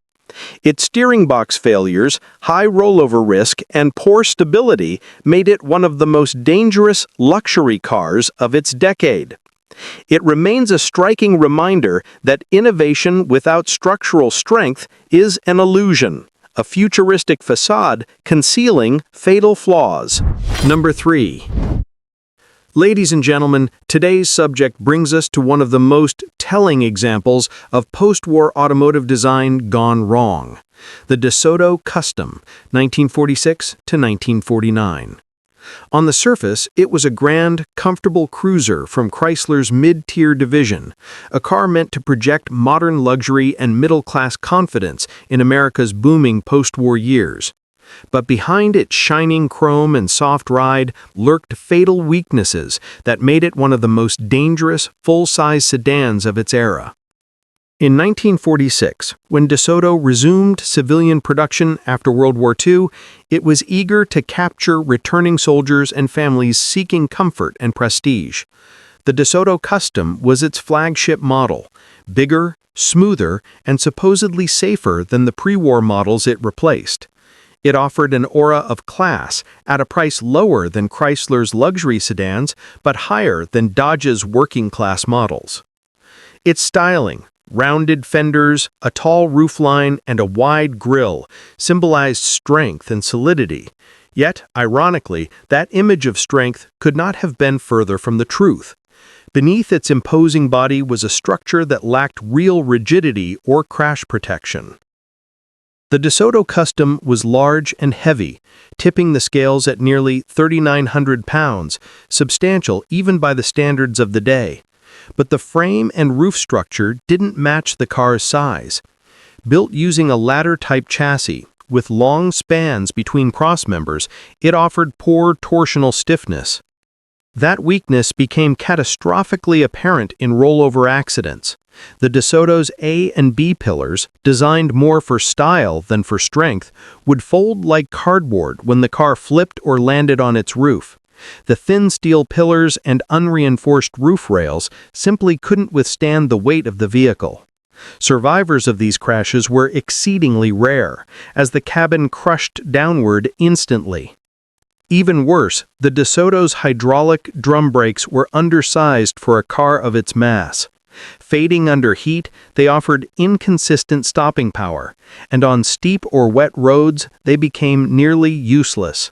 Its steering box failures, high rollover risk, and poor stability made it one of the most dangerous luxury cars of its decade. It remains a striking reminder that innovation without structural strength is an illusion, a futuristic facade concealing fatal flaws. Number 3. Ladies and gentlemen, today's subject brings us to one of the most telling examples of post-war automotive design gone wrong: the DeSoto Custom, 1946 to 1949. On the surface, it was a grand, comfortable cruiser from Chrysler's mid-tier division, a car meant to project modern luxury and middle-class confidence in America's booming post-war years. But behind its shining chrome and soft ride lurked fatal weaknesses that made it one of the most dangerous, full-size sedans of its era. In 1946, when DeSoto resumed civilian production after World War II, it was eager to capture returning soldiers and families seeking comfort and prestige. The DeSoto Custom was its flagship model, bigger, smoother, and supposedly safer than the pre-war models it replaced. It offered an aura of class at a price lower than Chrysler's luxury sedans, but higher than Dodge's working-class models. Its styling, rounded fenders, a tall roofline, and a wide grille symbolized strength and solidity. Yet, ironically, that image of strength could not have been further from the truth. Beneath its imposing body was a structure that lacked real rigidity or crash protection. The DeSoto Custom was large and heavy, tipping the scales at nearly 3,900 pounds, substantial even by the standards of the day. But the frame and roof structure didn't match the car's size. Built using a ladder-type chassis, with long spans between crossmembers, it offered poor torsional stiffness. That weakness became catastrophically apparent in rollover accidents. The DeSoto's A and B pillars, designed more for style than for strength, would fold like cardboard when the car flipped or landed on its roof. The thin steel pillars and unreinforced roof rails simply couldn't withstand the weight of the vehicle. Survivors of these crashes were exceedingly rare, as the cabin crushed downward instantly. Even worse, the DeSoto's hydraulic drum brakes were undersized for a car of its mass. Fading under heat, they offered inconsistent stopping power, and on steep or wet roads, they became nearly useless.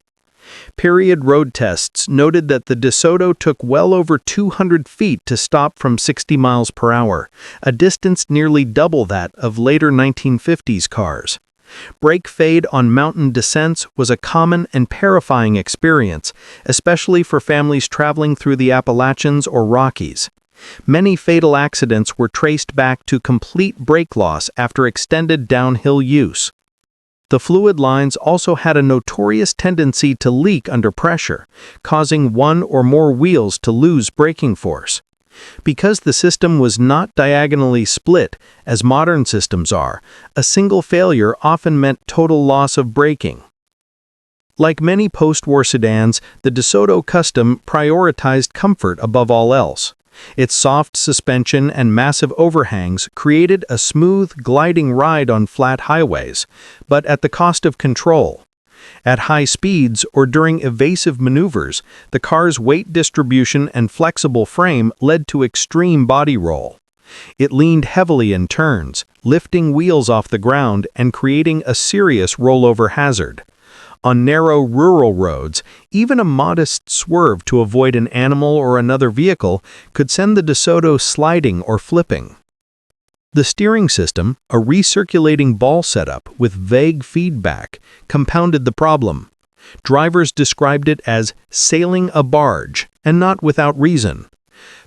Period road tests noted that the DeSoto took well over 200 feet to stop from 60 miles per hour, a distance nearly double that of later 1950s cars. Brake fade on mountain descents was a common and terrifying experience, especially for families traveling through the Appalachians or Rockies. Many fatal accidents were traced back to complete brake loss after extended downhill use. The fluid lines also had a notorious tendency to leak under pressure, causing one or more wheels to lose braking force. Because the system was not diagonally split, as modern systems are, a single failure often meant total loss of braking. Like many post-war sedans, the DeSoto Custom prioritized comfort above all else. Its soft suspension and massive overhangs created a smooth, gliding ride on flat highways, but at the cost of control. At high speeds or during evasive maneuvers, the car's weight distribution and flexible frame led to extreme body roll. It leaned heavily in turns, lifting wheels off the ground and creating a serious rollover hazard. On narrow rural roads, even a modest swerve to avoid an animal or another vehicle could send the DeSoto sliding or flipping. The steering system, a recirculating ball setup with vague feedback, compounded the problem. Drivers described it as sailing a barge, and not without reason.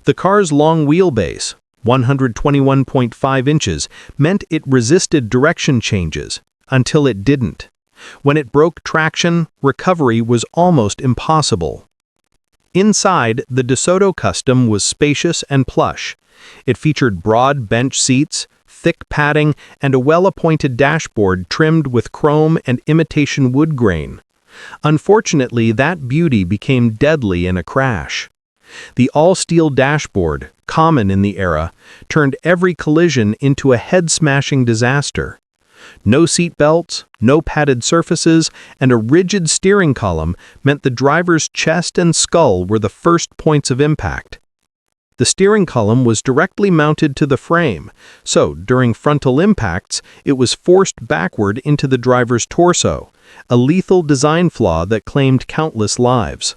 The car's long wheelbase, 121.5 inches, meant it resisted direction changes, until it didn't. When it broke traction, recovery was almost impossible. Inside, the DeSoto Custom was spacious and plush. It featured broad bench seats, thick padding, and a well-appointed dashboard trimmed with chrome and imitation wood grain. Unfortunately, that beauty became deadly in a crash. The all-steel dashboard, common in the era, turned every collision into a head-smashing disaster. No seat belts, no padded surfaces, and a rigid steering column meant the driver's chest and skull were the first points of impact. The steering column was directly mounted to the frame, so during frontal impacts, it was forced backward into the driver's torso, a lethal design flaw that claimed countless lives.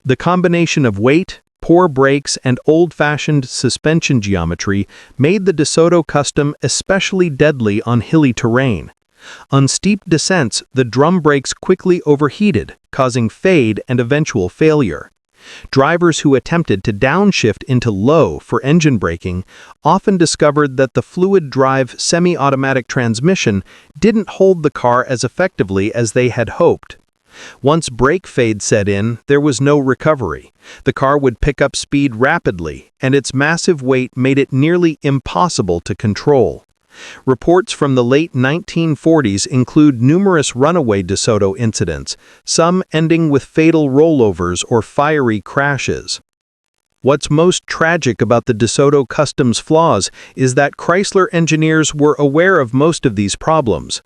The combination of weight, poor brakes, and old-fashioned suspension geometry made the DeSoto Custom especially deadly on hilly terrain. On steep descents, the drum brakes quickly overheated, causing fade and eventual failure. Drivers who attempted to downshift into low for engine braking often discovered that the fluid drive semi-automatic transmission didn't hold the car as effectively as they had hoped. Once brake fade set in, there was no recovery. The car would pick up speed rapidly, and its massive weight made it nearly impossible to control. Reports from the late 1940s include numerous runaway DeSoto incidents, some ending with fatal rollovers or fiery crashes. What's most tragic about the DeSoto Custom's flaws is that Chrysler engineers were aware of most of these problems.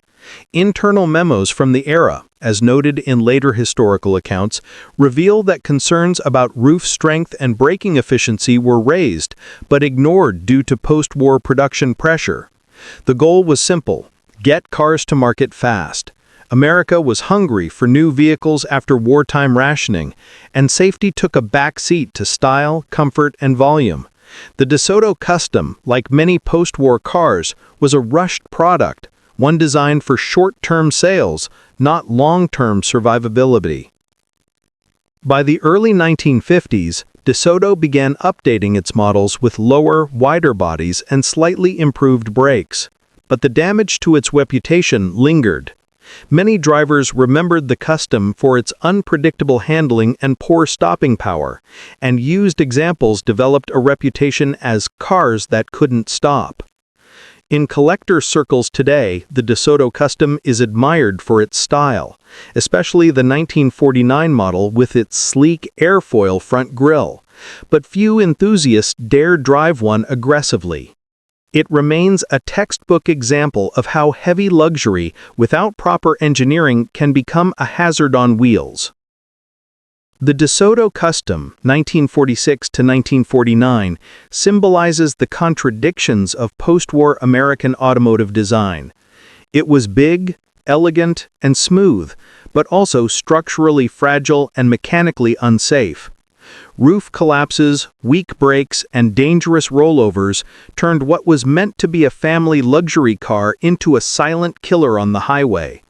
Internal memos from the era, as noted in later historical accounts, reveal that concerns about roof strength and braking efficiency were raised, but ignored due to post-war production pressure. The goal was simple: get cars to market fast. America was hungry for new vehicles after wartime rationing, and safety took a back seat to style, comfort, and volume. The DeSoto Custom, like many post-war cars, was a rushed product, one designed for short-term sales, not long-term survivability. By the early 1950s, DeSoto began updating its models with lower, wider bodies and slightly improved brakes. But the damage to its reputation lingered. Many drivers remembered the Custom for its unpredictable handling and poor stopping power, and used examples developed a reputation as cars that couldn't stop. In collector circles today, the DeSoto Custom is admired for its style, especially the 1949 model with its sleek airfoil front grille, but few enthusiasts dare drive one aggressively. It remains a textbook example of how heavy luxury without proper engineering can become a hazard on wheels. The DeSoto Custom, 1946 to 1949, symbolizes the contradictions of post-war American automotive design. It was big, elegant, and smooth, but also structurally fragile and mechanically unsafe. Roof collapses, weak brakes, and dangerous rollovers turned what was meant to be a family luxury car into a silent killer on the highway.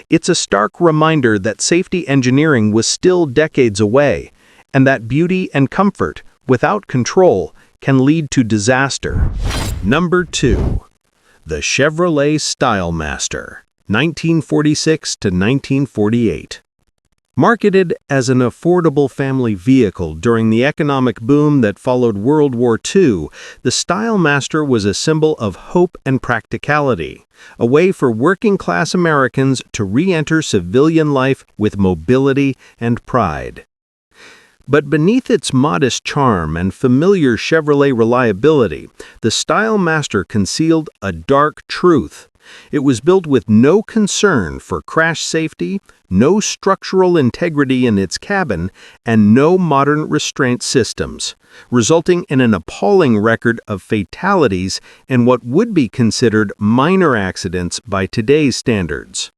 It's a stark reminder that safety engineering was still decades away, and that beauty and comfort, without control, can lead to disaster. Number 2. The Chevrolet Stylemaster, 1946 to 1948. Marketed as an affordable family vehicle during the economic boom that followed World War II, the Stylemaster was a symbol of hope and practicality, a way for working-class Americans to re-enter civilian life with mobility and pride. But beneath its modest charm and familiar Chevrolet reliability, the Stylemaster concealed a dark truth. It was built with no concern for crash safety, no structural integrity in its cabin, and no modern restraint systems, resulting in an appalling record of fatalities and what would be considered minor accidents by today's standards.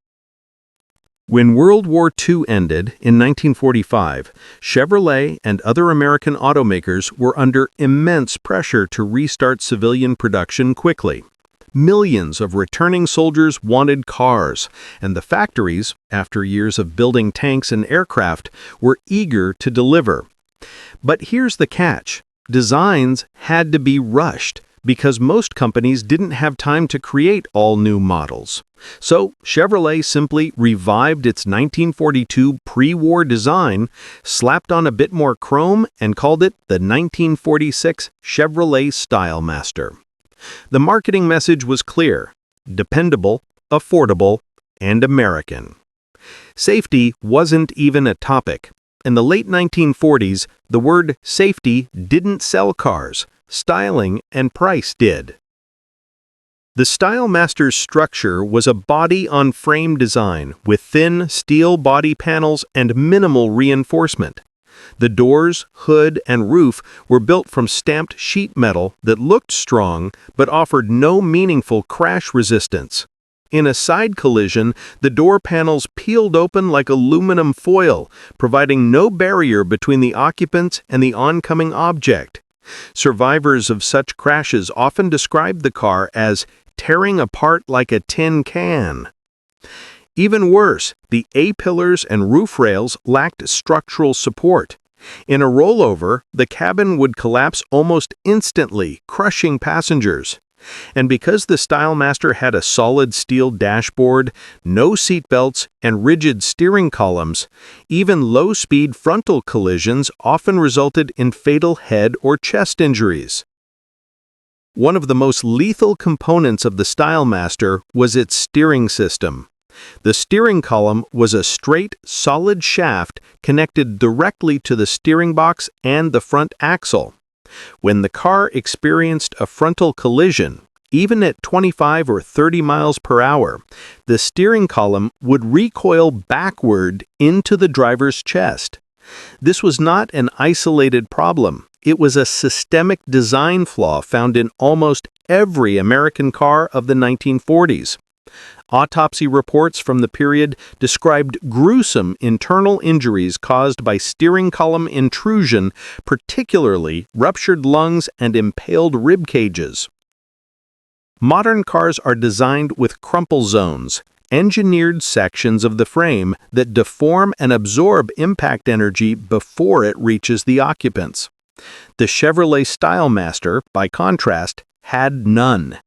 When World War II ended in 1945, Chevrolet and other American automakers were under immense pressure to restart civilian production quickly. Millions of returning soldiers wanted cars, and the factories, after years of building tanks and aircraft, were eager to deliver. But here's the catch. Designs had to be rushed because most companies didn't have time to create all new models. So Chevrolet simply revived its 1942 pre-war design, slapped on a bit more chrome, and called it the 1946 Chevrolet Stylemaster. The marketing message was clear: dependable, affordable, and American. Safety wasn't even a topic. In the late 1940s, the word safety didn't sell cars. Styling and price did. The Stylemaster's structure was a body-on-frame design with thin steel body panels and minimal reinforcement. The doors, hood, and roof were built from stamped sheet metal that looked strong but offered no meaningful crash resistance. In a side collision, the door panels peeled open like aluminum foil, providing no barrier between the occupants and the oncoming object. Survivors of such crashes often described the car as tearing apart like a tin can. Even worse, the A-pillars and roof rails lacked structural support. In a rollover, the cabin would collapse almost instantly, crushing passengers. And because the Stylemaster had a solid steel dashboard, no seatbelts, and rigid steering columns, even low-speed frontal collisions often resulted in fatal head or chest injuries. One of the most lethal components of the Stylemaster was its steering system. The steering column was a straight, solid shaft connected directly to the steering box and the front axle. When the car experienced a frontal collision, even at 25 or 30 miles per hour, the steering column would recoil backward into the driver's chest. This was not an isolated problem. It was a systemic design flaw found in almost every American car of the 1940s. Autopsy reports from the period described gruesome internal injuries caused by steering column intrusion, particularly ruptured lungs and impaled rib cages. Modern cars are designed with crumple zones, engineered sections of the frame that deform and absorb impact energy before it reaches the occupants. The Chevrolet Stylemaster, by contrast, had none.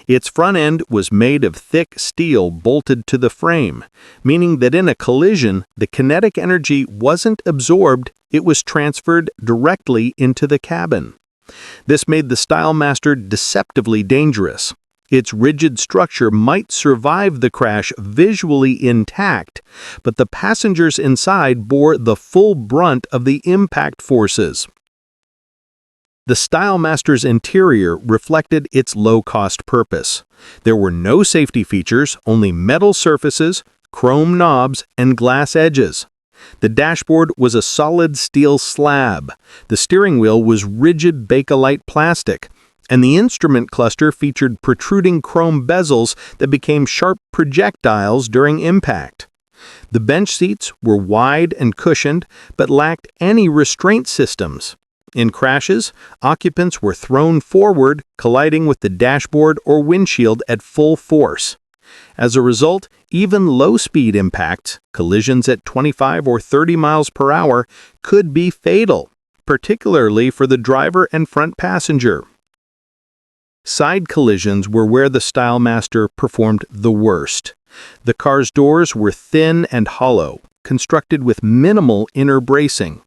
Its front end was made of thick steel bolted to the frame, meaning that in a collision, the kinetic energy wasn't absorbed, it was transferred directly into the cabin. This made the Stylemaster deceptively dangerous. Its rigid structure might survive the crash visually intact, but the passengers inside bore the full brunt of the impact forces. The Stylemaster's interior reflected its low-cost purpose. There were no safety features, only metal surfaces, chrome knobs, and glass edges. The dashboard was a solid steel slab. The steering wheel was rigid Bakelite plastic, and the instrument cluster featured protruding chrome bezels that became sharp projectiles during impact. The bench seats were wide and cushioned, but lacked any restraint systems. In crashes, occupants were thrown forward, colliding with the dashboard or windshield at full force. As a result, even low-speed impacts, collisions at 25 or 30 miles per hour, could be fatal, particularly for the driver and front passenger. Side collisions were where the Stylemaster performed the worst. The car's doors were thin and hollow, constructed with minimal inner bracing.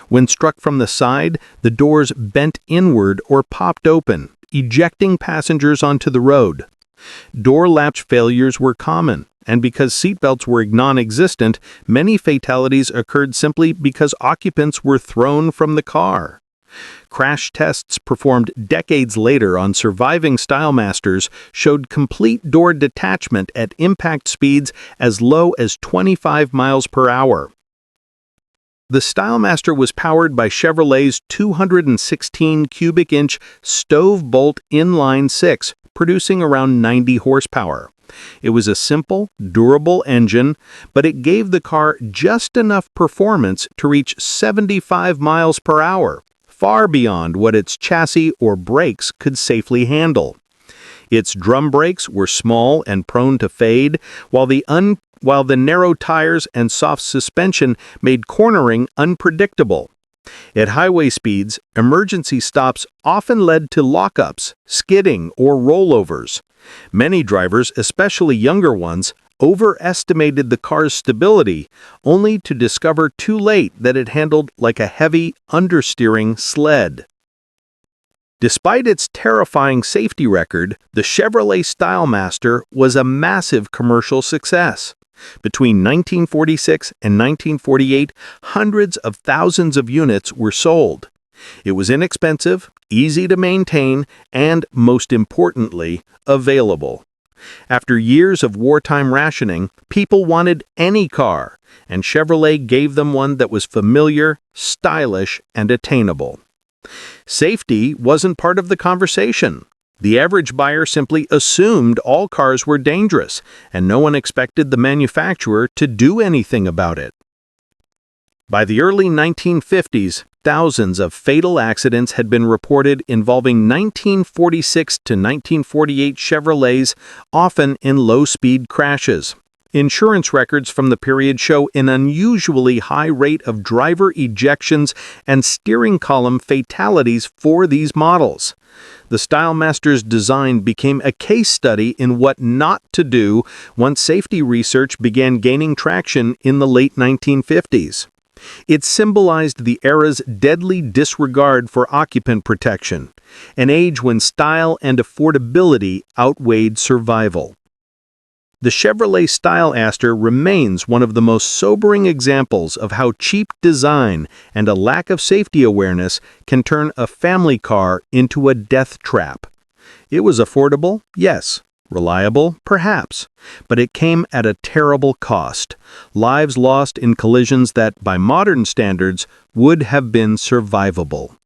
When struck from the side, the doors bent inward or popped open, ejecting passengers onto the road. Door latch failures were common, and because seatbelts were non-existent, many fatalities occurred simply because occupants were thrown from the car. Crash tests performed decades later on surviving Stylemasters showed complete door detachment at impact speeds as low as 25 miles per hour. The Stylemaster was powered by Chevrolet's 216 cubic inch stove bolt inline six, producing around 90 horsepower. It was a simple, durable engine, but it gave the car just enough performance to reach 75 miles per hour, far beyond what its chassis or brakes could safely handle. Its drum brakes were small and prone to fade, while the narrow tires and soft suspension made cornering unpredictable. At highway speeds, emergency stops often led to lockups, skidding, or rollovers. Many drivers, especially younger ones, overestimated the car's stability, only to discover too late that it handled like a heavy, understeering sled. Despite its terrifying safety record, the Chevrolet Stylemaster was a massive commercial success. Between 1946 and 1948, hundreds of thousands of units were sold. It was inexpensive, easy to maintain, and, most importantly, available. After years of wartime rationing, people wanted any car, and Chevrolet gave them one that was familiar, stylish, and attainable. Safety wasn't part of the conversation. The average buyer simply assumed all cars were dangerous, and no one expected the manufacturer to do anything about it. By the early 1950s, thousands of fatal accidents had been reported involving 1946 to 1948 Chevrolets, often in low-speed crashes. Insurance records from the period show an unusually high rate of driver ejections and steering column fatalities for these models. The Stylemaster's design became a case study in what not to do once safety research began gaining traction in the late 1950s. It symbolized the era's deadly disregard for occupant protection, an age when style and affordability outweighed survival. The Chevrolet Stylemaster remains one of the most sobering examples of how cheap design and a lack of safety awareness can turn a family car into a death trap. It was affordable, yes. Reliable, perhaps. But it came at a terrible cost. Lives lost in collisions that, by modern standards, would have been survivable.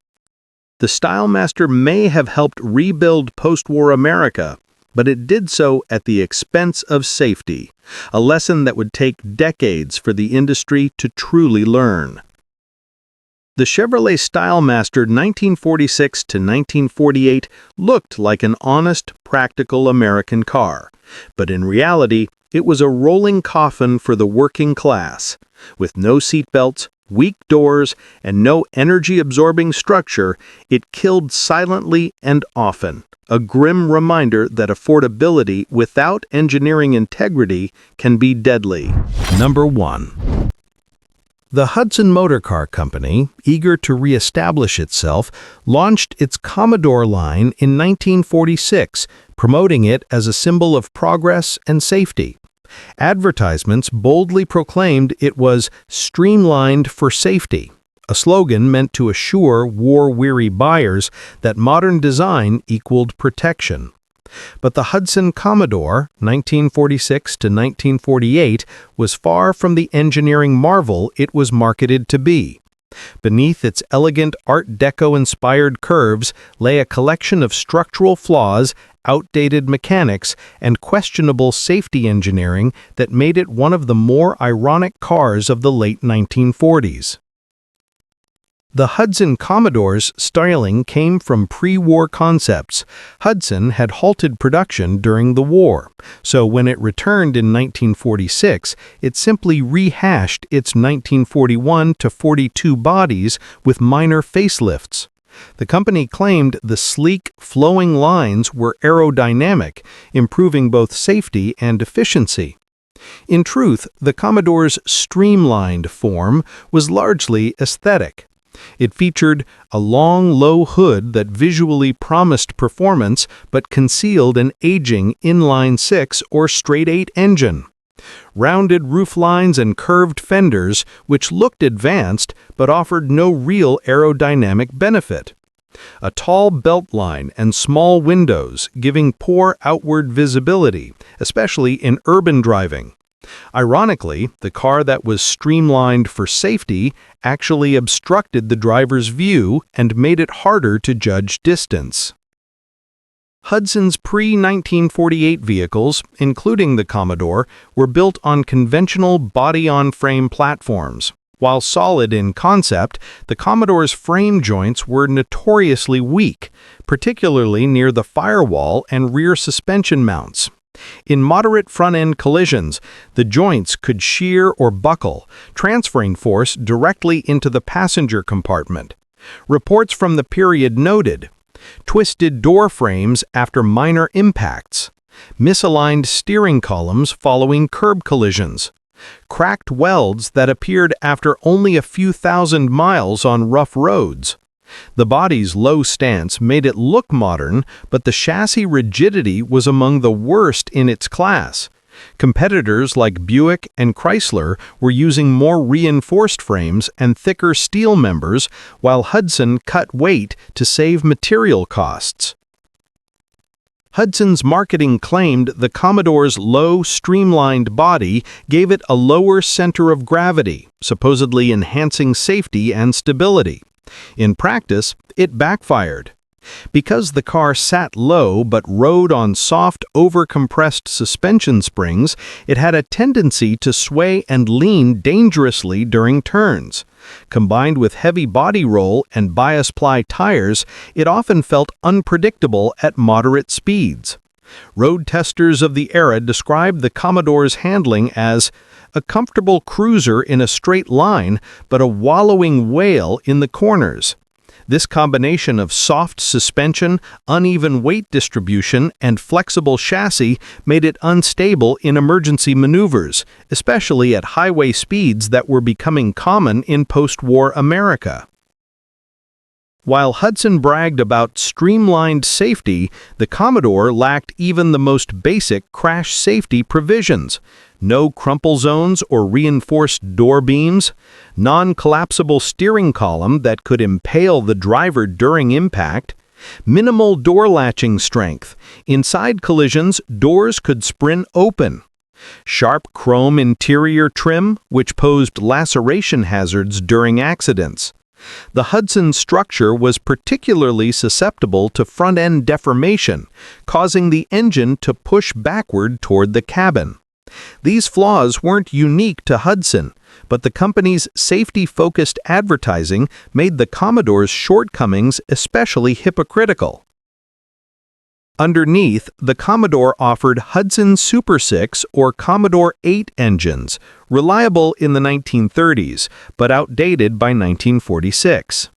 The Stylemaster may have helped rebuild post-war America, but it did so at the expense of safety, a lesson that would take decades for the industry to truly learn. The Chevrolet Stylemaster 1946 to 1948 looked like an honest, practical American car, but in reality, it was a rolling coffin for the working class. With no seatbelts, weak doors, and no energy-absorbing structure, it killed silently and often. A grim reminder that affordability without engineering integrity can be deadly. Number 1. The Hudson Motor Car Company, eager to reestablish itself, launched its Commodore line in 1946, promoting it as a symbol of progress and safety. Advertisements boldly proclaimed it was streamlined for safety, a slogan meant to assure war-weary buyers that modern design equaled protection. But the Hudson Commodore, 1946 to 1948, was far from the engineering marvel it was marketed to be. Beneath its elegant Art Deco-inspired curves lay a collection of structural flaws outdated mechanics, and questionable safety engineering that made it one of the more ironic cars of the late 1940s. The Hudson Commodore's styling came from pre-war concepts. Hudson had halted production during the war, so when it returned in 1946, it simply rehashed its 1941-42 bodies with minor facelifts. The company claimed the sleek, flowing lines were aerodynamic, improving both safety and efficiency. In truth, the Commodore's streamlined form was largely aesthetic. It featured a long, low hood that visually promised performance but concealed an aging inline-6 or straight-8 engine. Rounded rooflines and curved fenders, which looked advanced but offered no real aerodynamic benefit. A tall beltline and small windows, giving poor outward visibility, especially in urban driving. Ironically, the car that was streamlined for safety actually obstructed the driver's view and made it harder to judge distance. Hudson's pre-1948 vehicles, including the Commodore, were built on conventional body-on-frame platforms. While solid in concept, the Commodore's frame joints were notoriously weak, particularly near the firewall and rear suspension mounts. In moderate front-end collisions, the joints could shear or buckle, transferring force directly into the passenger compartment. Reports from the period noted twisted door frames after minor impacts, misaligned steering columns following curb collisions, cracked welds that appeared after only a few thousand miles on rough roads. The body's low stance made it look modern, but the chassis rigidity was among the worst in its class. Competitors like Buick and Chrysler were using more reinforced frames and thicker steel members, while Hudson cut weight to save material costs. Hudson's marketing claimed the Commodore's low, streamlined body gave it a lower center of gravity, supposedly enhancing safety and stability. In practice, it backfired. Because the car sat low but rode on soft, over-compressed suspension springs, it had a tendency to sway and lean dangerously during turns. Combined with heavy body roll and bias-ply tires, it often felt unpredictable at moderate speeds. Road testers of the era described the Commodore's handling as a comfortable cruiser in a straight line, but a wallowing whale in the corners. This combination of soft suspension, uneven weight distribution, and flexible chassis made it unstable in emergency maneuvers, especially at highway speeds that were becoming common in post-war America. While Hudson bragged about streamlined safety, the Commodore lacked even the most basic crash safety provisions. No crumple zones or reinforced door beams, non-collapsible steering column that could impale the driver during impact, minimal door latching strength. Inside collisions, doors could spring open. Sharp chrome interior trim, which posed laceration hazards during accidents. The Hudson structure was particularly susceptible to front-end deformation, causing the engine to push backward toward the cabin. These flaws weren't unique to Hudson, but the company's safety-focused advertising made the Commodore's shortcomings especially hypocritical. Underneath, the Commodore offered Hudson Super 6 or Commodore 8 engines, reliable in the 1930s, but outdated by 1946.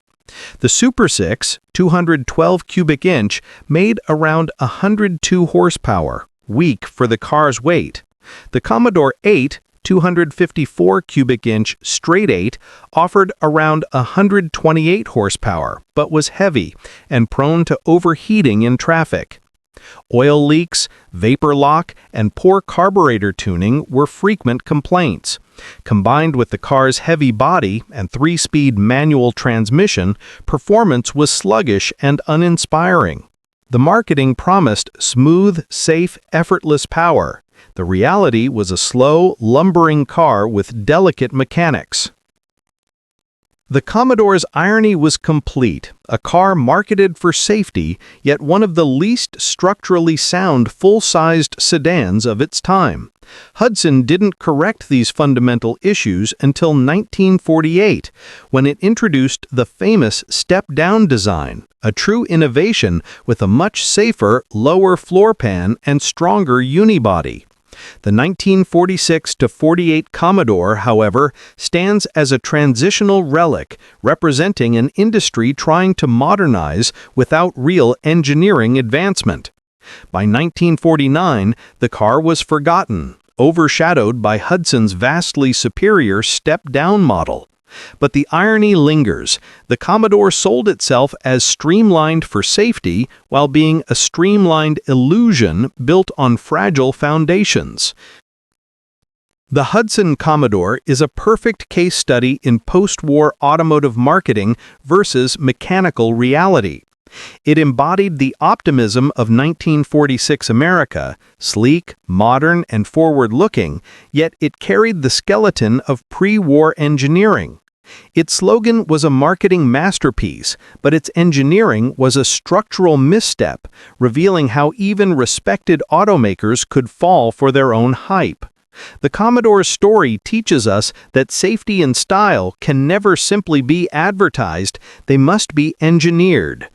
The Super 6, 212 cubic inch, made around 102 horsepower, weak for the car's weight. The Commodore 8, 254 cubic inch straight 8, offered around 128 horsepower, but was heavy and prone to overheating in traffic. Oil leaks, vapor lock, and poor carburetor tuning were frequent complaints. Combined with the car's heavy body and 3-speed manual transmission, performance was sluggish and uninspiring. The marketing promised smooth, safe, effortless power. The reality was a slow, lumbering car with delicate mechanics. The Commodore's irony was complete, a car marketed for safety, yet one of the least structurally sound full-sized sedans of its time. Hudson didn't correct these fundamental issues until 1948, when it introduced the famous step-down design, a true innovation with a much safer, lower floor pan and stronger unibody. The 1946-48 Commodore, however, stands as a transitional relic, representing an industry trying to modernize without real engineering advancement. By 1949, the car was forgotten, overshadowed by Hudson's vastly superior step-down model. But the irony lingers. The Commodore sold itself as streamlined for safety while being a streamlined illusion built on fragile foundations. The Hudson Commodore is a perfect case study in post-war automotive marketing versus mechanical reality. It embodied the optimism of 1946 America, sleek, modern, and forward-looking, yet it carried the skeleton of pre-war engineering. Its slogan was a marketing masterpiece, but its engineering was a structural misstep, revealing how even respected automakers could fall for their own hype. The Commodore's story teaches us that safety and style can never simply be advertised, they must be engineered.